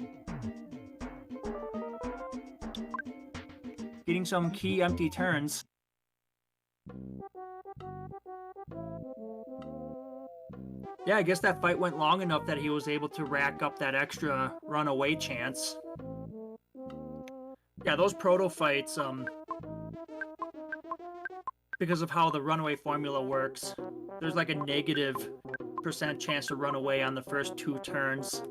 Getting some key empty turns. Yeah, I guess that fight went long enough that he was able to rack up that extra runaway chance. Yeah, those proto fights, because of how the runaway formula works, there's like a -% chance to run away on the first 2 turns.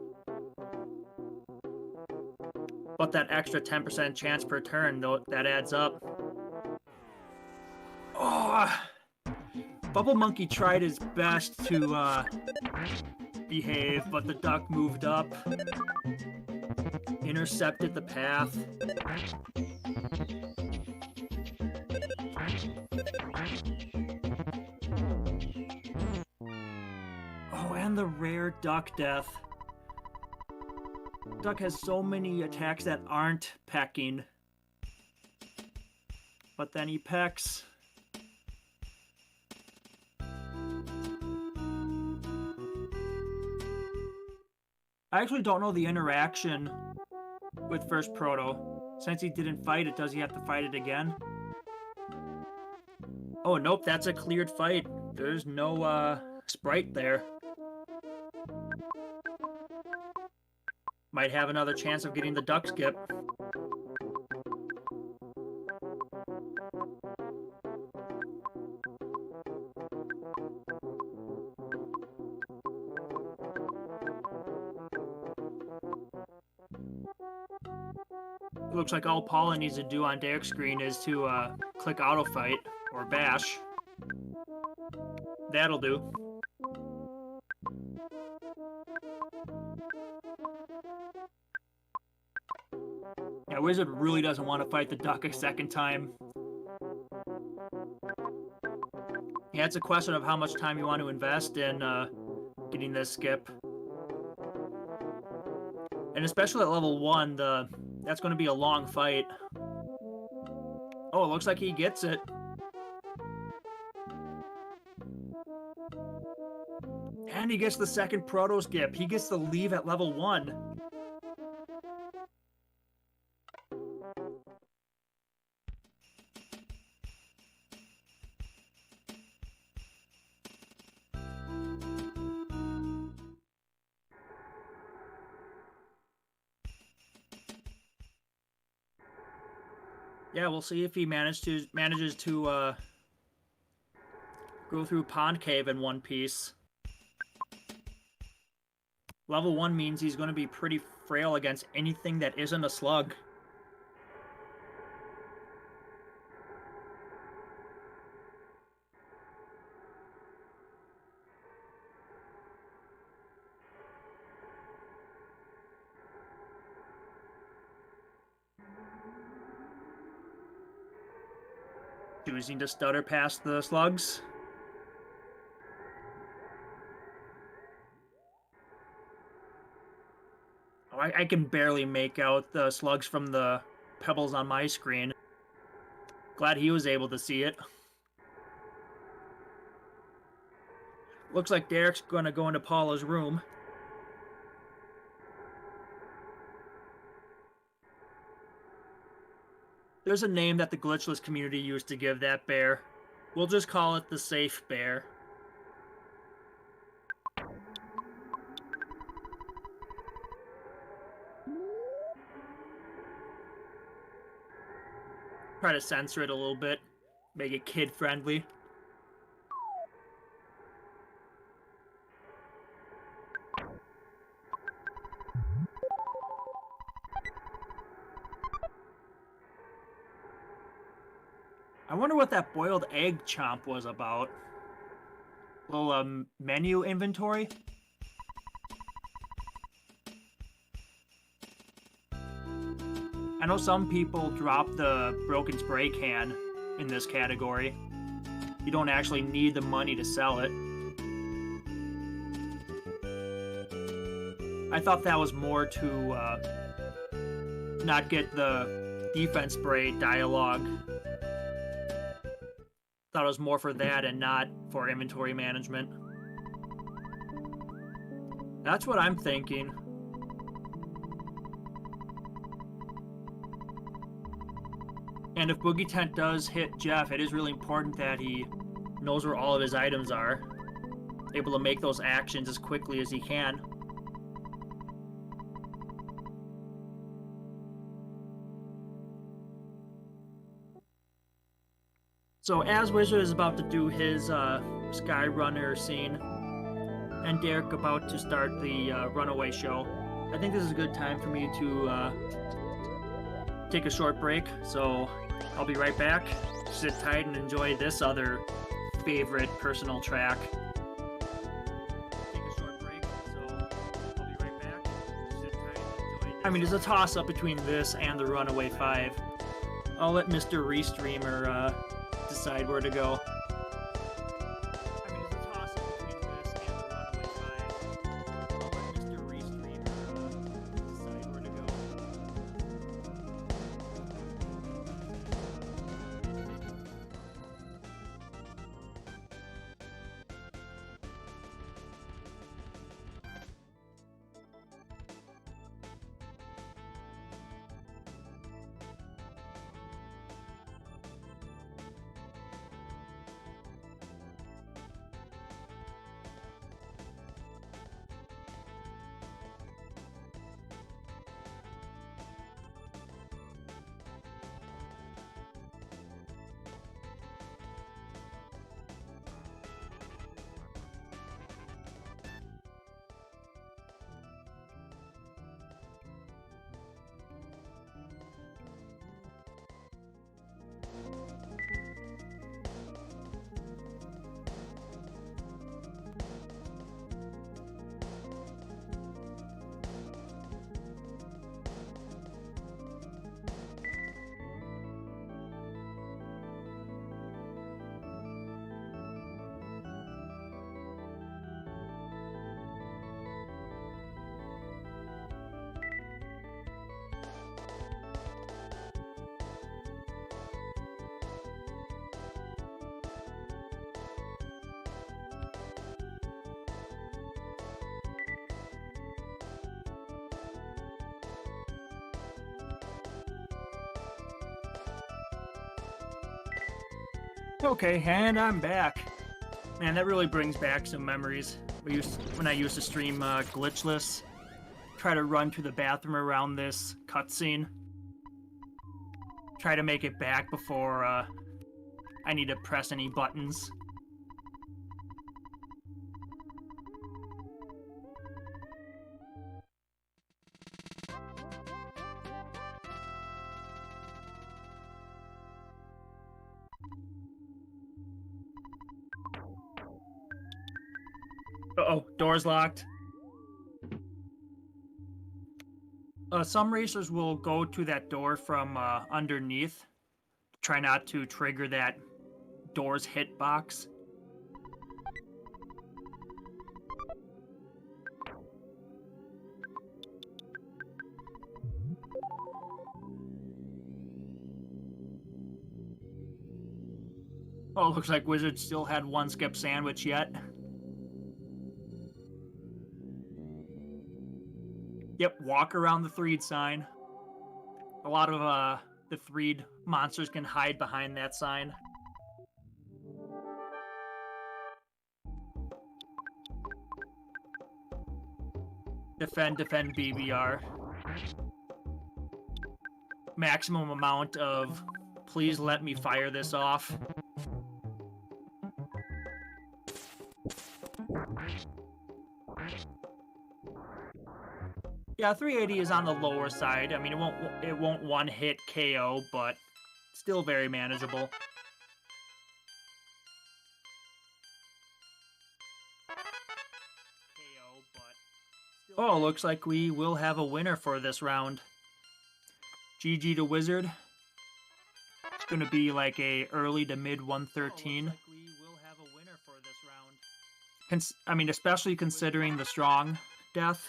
But that extra 10% chance per turn, though, that adds up. Oh! Bubble Monkey tried his best to behave, but the duck moved up, intercepted the path. Oh, and the rare duck death. Duck has so many attacks that aren't pecking, but then he pecks. I actually don't know the interaction with first proto. Since he didn't fight it, does he have to fight it again? Oh, nope, that's a cleared fight. There's no sprite there. Might have another chance of getting the duck skip. Looks like all Paula needs to do on Derrick's screen is to click auto fight or bash. That'll do. Yeah, Wizard really doesn't want to fight the duck a second time. Yeah, it's a question of how much time you want to invest in getting this skip. And especially at level 1, that's going to be a long fight. Oh, it looks like he gets it. And he gets the second proto skip. He gets to leave at level 1. Yeah, we'll see if he manages to go through Pond Cave in one piece. Level 1 means he's going to be pretty frail against anything that isn't a slug. Choosing to stutter past the slugs. Oh, I can barely make out the slugs from the pebbles on my screen. Glad he was able to see it. Looks like Derrick's gonna go into Paula's room. There's a name that the glitchless community used to give that bear. We'll just call it the safe bear. Try to censor it a little bit, make it kid-friendly. I wonder what that boiled egg chomp was about. Little menu inventory. I know some people drop the broken spray can in this category. You don't actually need the money to sell it. I thought that was more to not get the defense spray dialogue. Thought it was more for that and not for inventory management. That's what I'm thinking. And if Boogey Tent does hit Jeff, it is really important that he knows where all of his items are. Able to make those actions as quickly as he can. So as Wizard is about to do his Skyrunner scene, and Derrick about to start the Runaway show, I think this is a good time for me to take a short break. So I'll be right back. Sit tight and enjoy this other favorite personal track. Take a short break, so I'll be right back. Sit tight and enjoy this. I mean, it's a toss-up between this and the Runaway 5. I'll let Mr. Restreamer decide where to go. I mean, it's a toss-up between this and the Runaway 5. I'll let Mr. Restreamer decide where to go. Okay, and I'm back. Man, that really brings back some memories. When I used to stream glitchless, try to run to the bathroom around this cutscene, try to make it back before I need to press any buttons. Uh-oh, door's locked. Some racers will go to that door from underneath. Try not to trigger that door's hitbox. Oh, looks like Wizard still had one skip sandwich yet. Yep, walk around the threed sign. A lot of the threed monsters can hide behind that sign. Defend, BBR. Maximum amount of please let me fire this off. Yeah, 380 is on the lower side. I mean, it won't one hit KO, but still very manageable. Oh, looks like we will have a winner for this round. GG to Wizard. It's going to be like a early to mid 113. I mean, especially considering the strong death.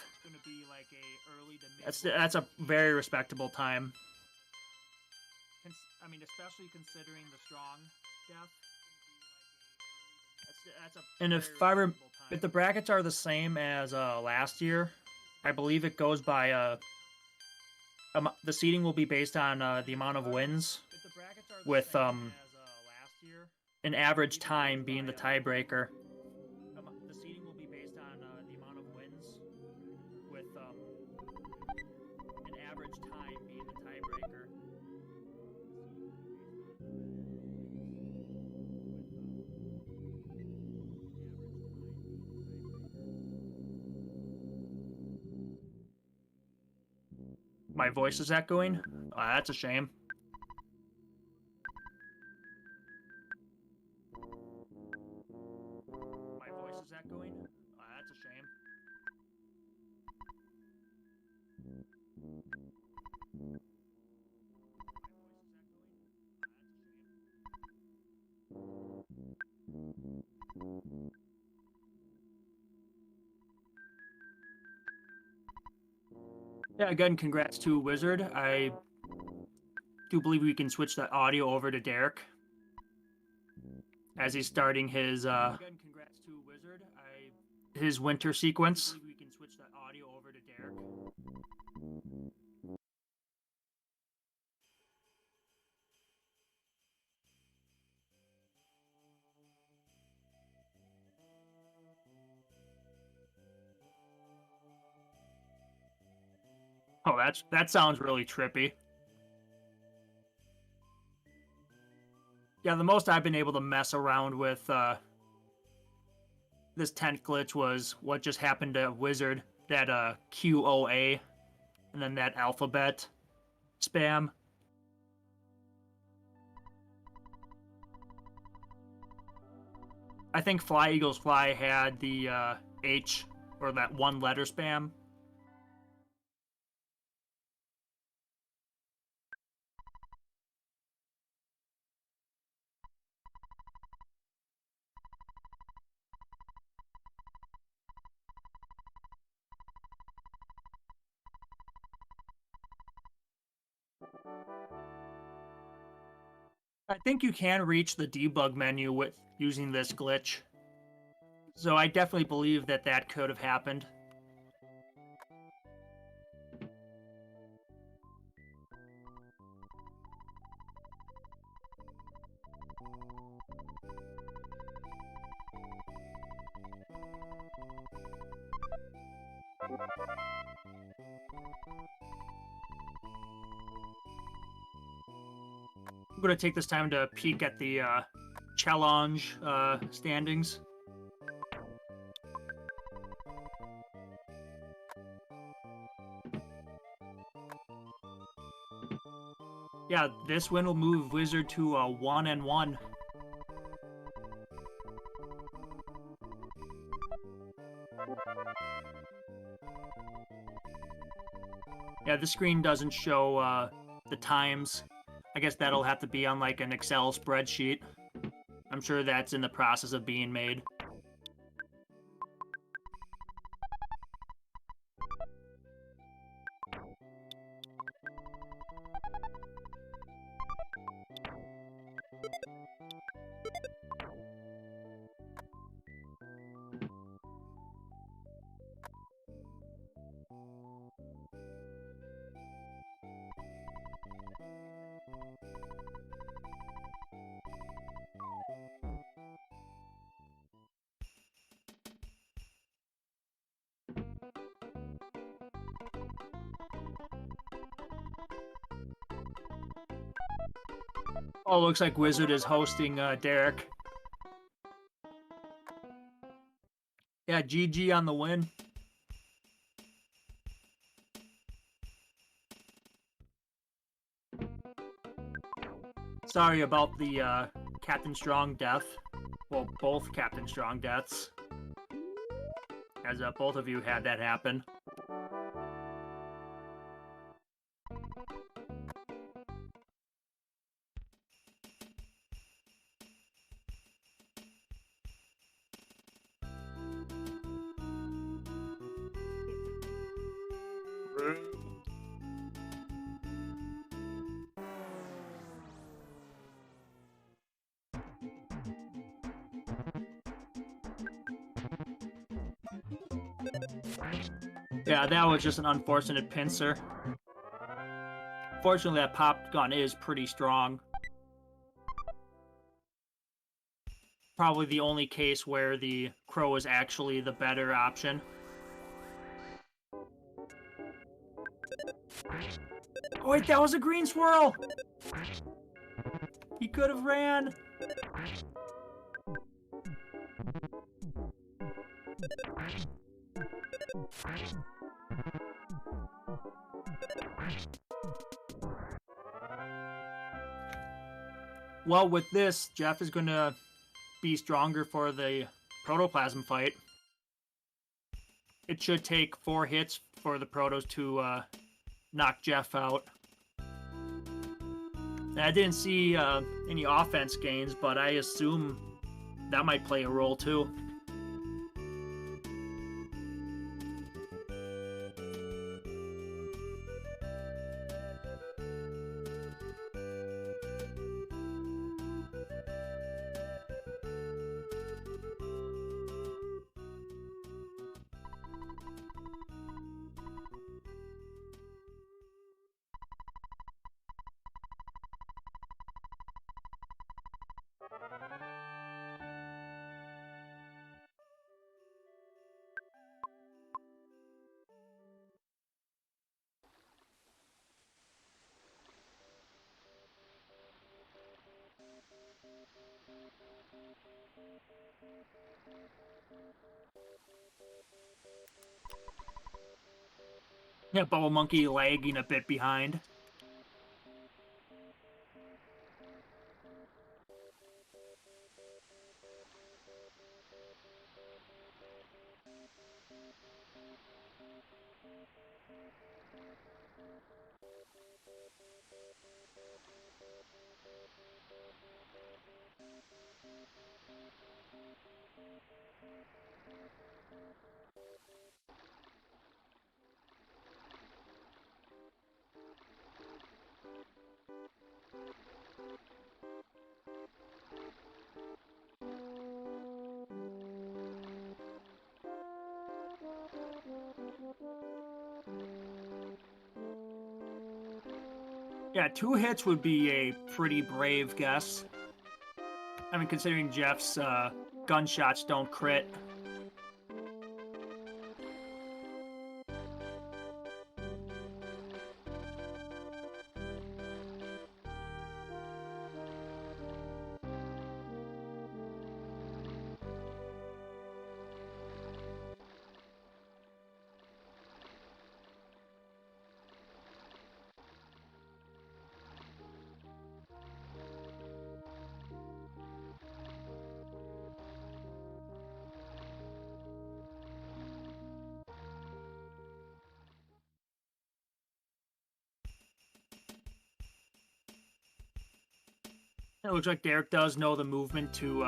That's a very respectable time. I mean, especially considering the strong death. And if the brackets are the same as last year, I believe it goes by the seeding will be based on the amount of wins, with an average time being the tiebreaker. The seeding will be based on the amount of wins, with an average time being the tiebreaker. My voice is echoing? That's a shame. My voice is echoing? That's a shame. Yeah, again, congrats to Wizard. I do believe we can switch the audio over to Derrick as he's starting his again, congrats to Wizard. His winter sequence. We can switch the audio over to Derrick. Oh, that sounds really trippy. Yeah, the most I've been able to mess around with this tent glitch was what just happened to Wizard, that QOA, and then that alphabet spam. I think Fly Eagles Fly had the H, or that one letter spam. I think you can reach the debug menu with using this glitch. So I definitely believe that that could have happened. I'm going to take this time to peek at the challenge standings. Yeah, this win will move Wizard to 1-1. Yeah, the screen doesn't show the times. I guess that'll have to be on like an Excel spreadsheet. I'm sure that's in the process of being made. Oh, looks like Wizard is hosting Derrick. Yeah, GG on the win. Sorry about the Captain Strong death. Well, both Captain Strong deaths. As both of you had that happen. Yeah, that was just an unfortunate pincer. Fortunately, that pop gun is pretty strong. Probably the only case where the crow is actually the better option. Oh wait, that was a green swirl! He could have ran! Well, with this, Jeff is going to be stronger for the protoplasm fight. It should take 4 hits for the protos to knock Jeff out. And I didn't see any offense gains, but I assume that might play a role too. Yeah, Bubble Monkey lagging a bit behind. Yeah, 2 hits would be a pretty brave guess. I mean, considering Jeff's gunshots don't crit. It looks like Derrick does know the movement to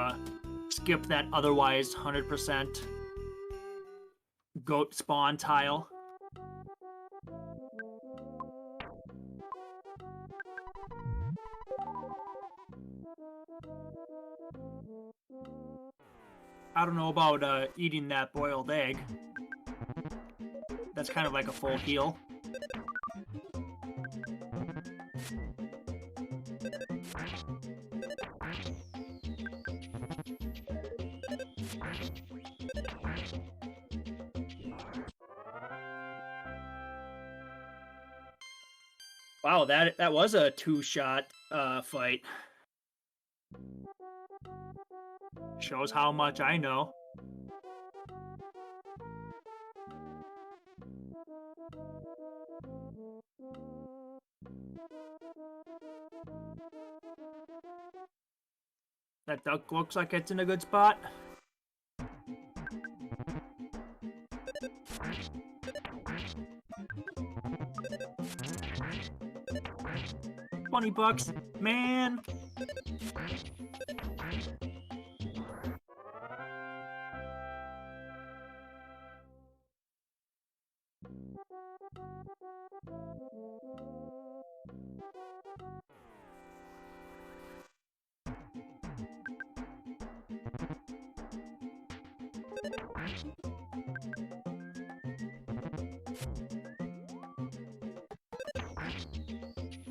skip that otherwise 100% goat spawn tile. I don't know about eating that boiled egg. That's kind of like a full heal. Wow, that was a two-shot fight. Shows how much I know. That duck looks like it's in a good spot. $20, man.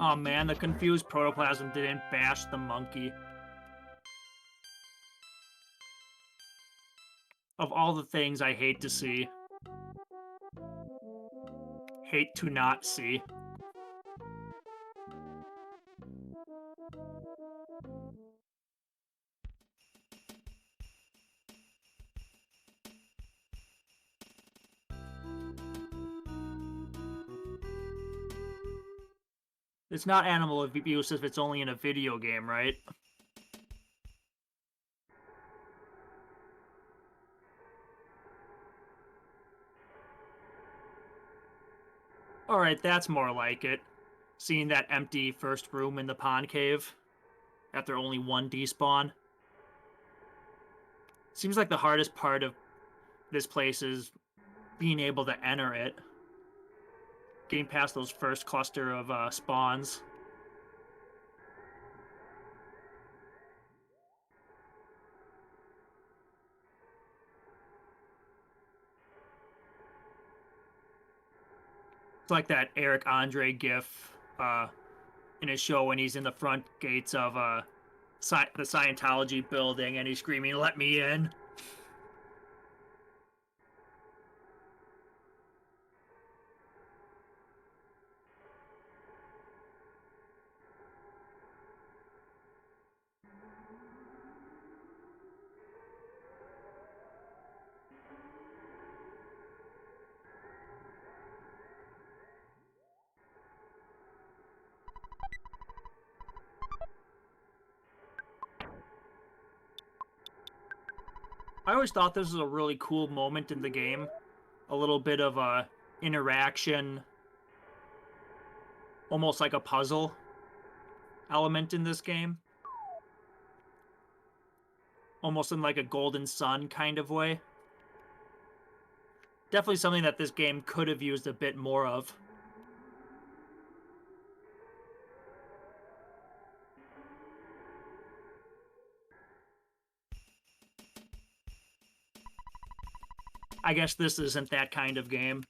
Oh man, the confused protoplasm didn't bash the monkey. Of all the things I hate to see. Hate to not see. It's not animal abuse if it's only in a video game, right? Alright, that's more like it. Seeing that empty first room in the pond cave after only one despawn. Seems like the hardest part of this place is being able to enter it. Getting past those first cluster of spawns. It's like that Eric Andre gif in his show when he's in the front gates of the Scientology building and he's screaming, "Let me in!" I always thought this was a really cool moment in the game. A little bit of a interaction, almost like a puzzle element in this game. Almost in like a Golden Sun kind of way. Definitely something that this game could have used a bit more of. I guess this isn't that kind of game.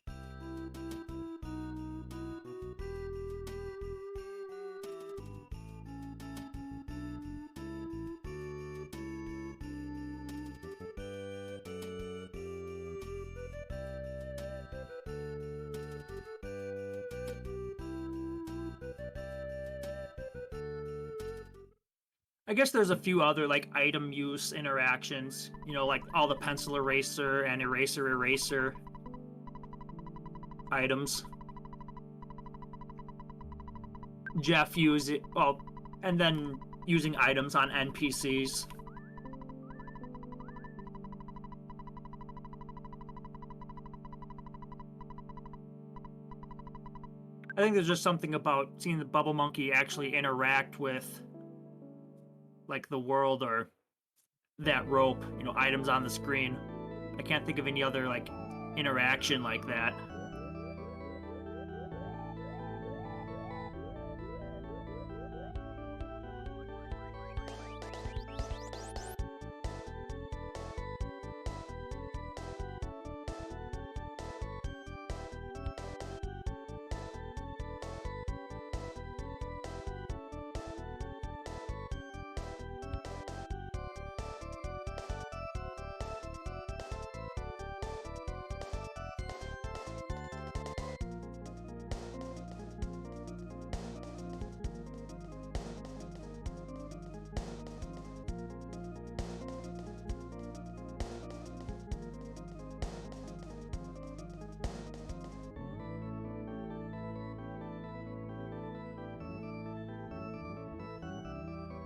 I guess there's a few other, like, item use interactions. You know, like all the pencil eraser and eraser items. Jeff using, well, and then using items on NPCs. I think there's just something about seeing the Bubble Monkey actually interact with like the world or that rope, you know, items on the screen. I can't think of any other like interaction like that.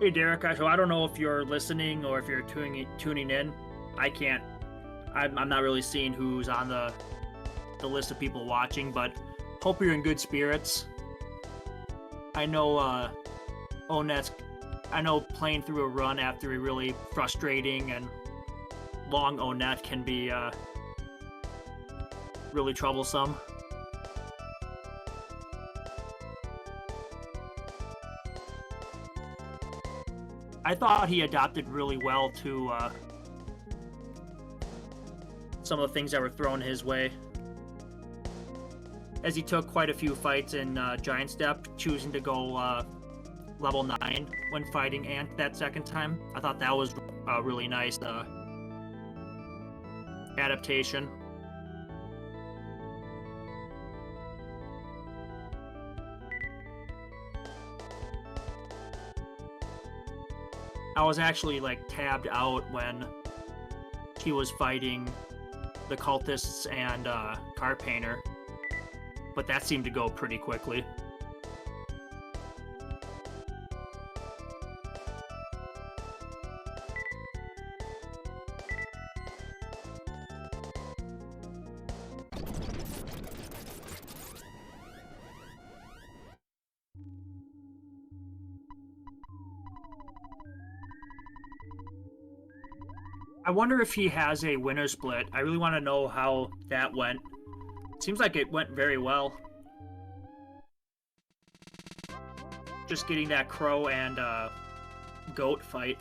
Hey Derek, so I don't know if you're listening or if you're tuning in. I can't. I'm not really seeing who's on the list of people watching, but hope you're in good spirits. I know Onet's. I know playing through a run after a really frustrating and long Onet can be really troublesome. I thought he adapted really well to some of the things that were thrown his way, as he took quite a few fights in Giant Step, choosing to go level 9 when fighting Ant that second time. I thought that was a really nice adaptation. I was actually like tabbed out when he was fighting the cultists and Car Painter, but that seemed to go pretty quickly. I wonder if he has a winner split. I really want to know how that went. Seems like it went very well. Just getting that crow and goat fight.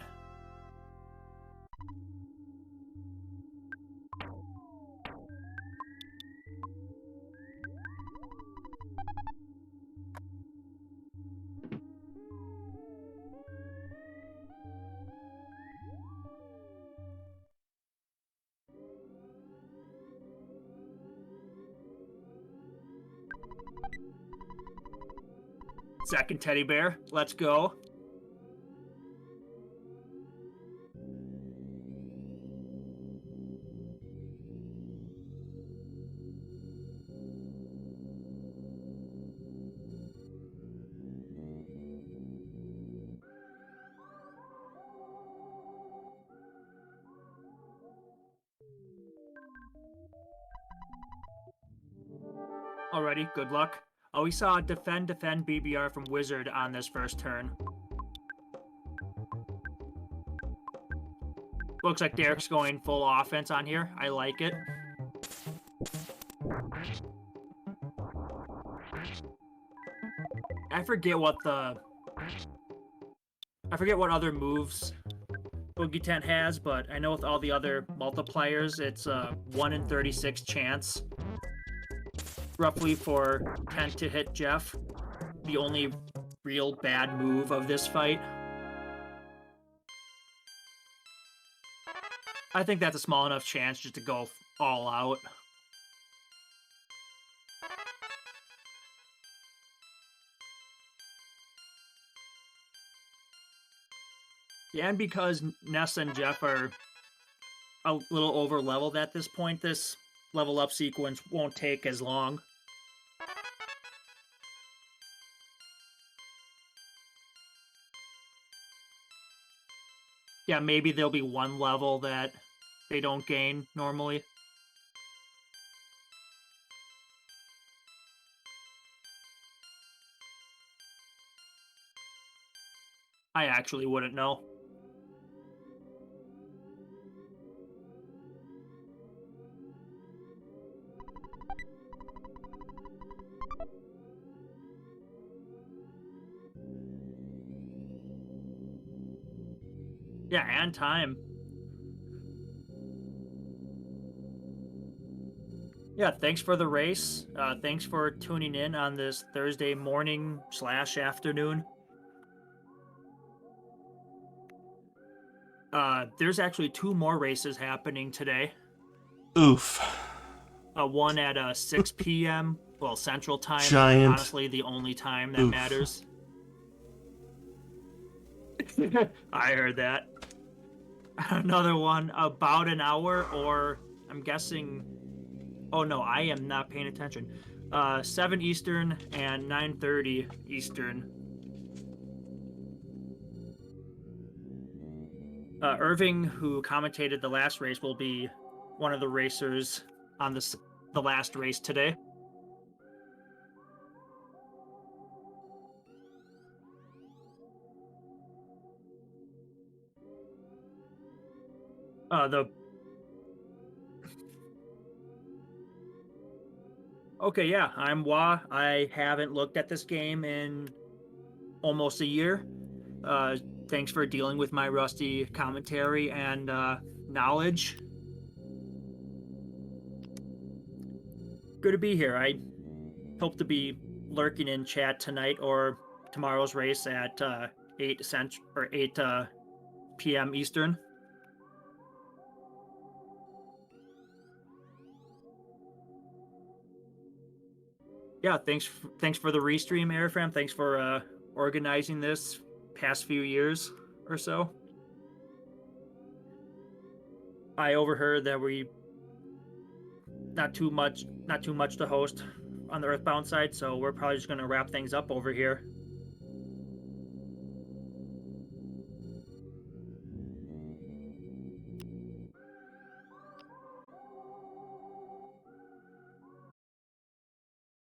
Second teddy bear. Let's go. Alrighty, good luck. Oh, we saw defend BBR from Wizard on this first turn. Looks like Derek's going full offense on here. I like it. I forget what other moves Boogey Tent has, but I know with all the other multipliers, it's a 1 in 36 chance, roughly, for Tent to hit Jeff. The only real bad move of this fight. I think that's a small enough chance just to go all out. Yeah, and because Nessa and Jeff are a little over leveled at this point, this level up sequence won't take as long. Yeah, maybe there'll be one level that they don't gain normally. I actually wouldn't know. Yeah, and time. Yeah, thanks for the race. Thanks for tuning in on this Thursday morning / afternoon. There's actually 2 more races happening today. Oof. One at 6 p.m. Well, Central Time. Giant. Honestly, the only time that Oof. matters. I heard that. Another one about an hour, or I'm guessing. Oh no, I am not paying attention. 7 Eastern and 9:30 Eastern. Irving, who commentated the last race, will be one of the racers on the last race today. The Okay, yeah, I'm Wah. I haven't looked at this game in almost a year. Thanks for dealing with my rusty commentary and knowledge. Good to be here. I hope to be lurking in chat tonight or tomorrow's race at 8 Central or 8 p.m. Eastern. Yeah, thanks for the restream, Airfram. Thanks for organizing this past few years or so. I overheard that we not too much to host on the Earthbound side, so we're probably just gonna wrap things up over here.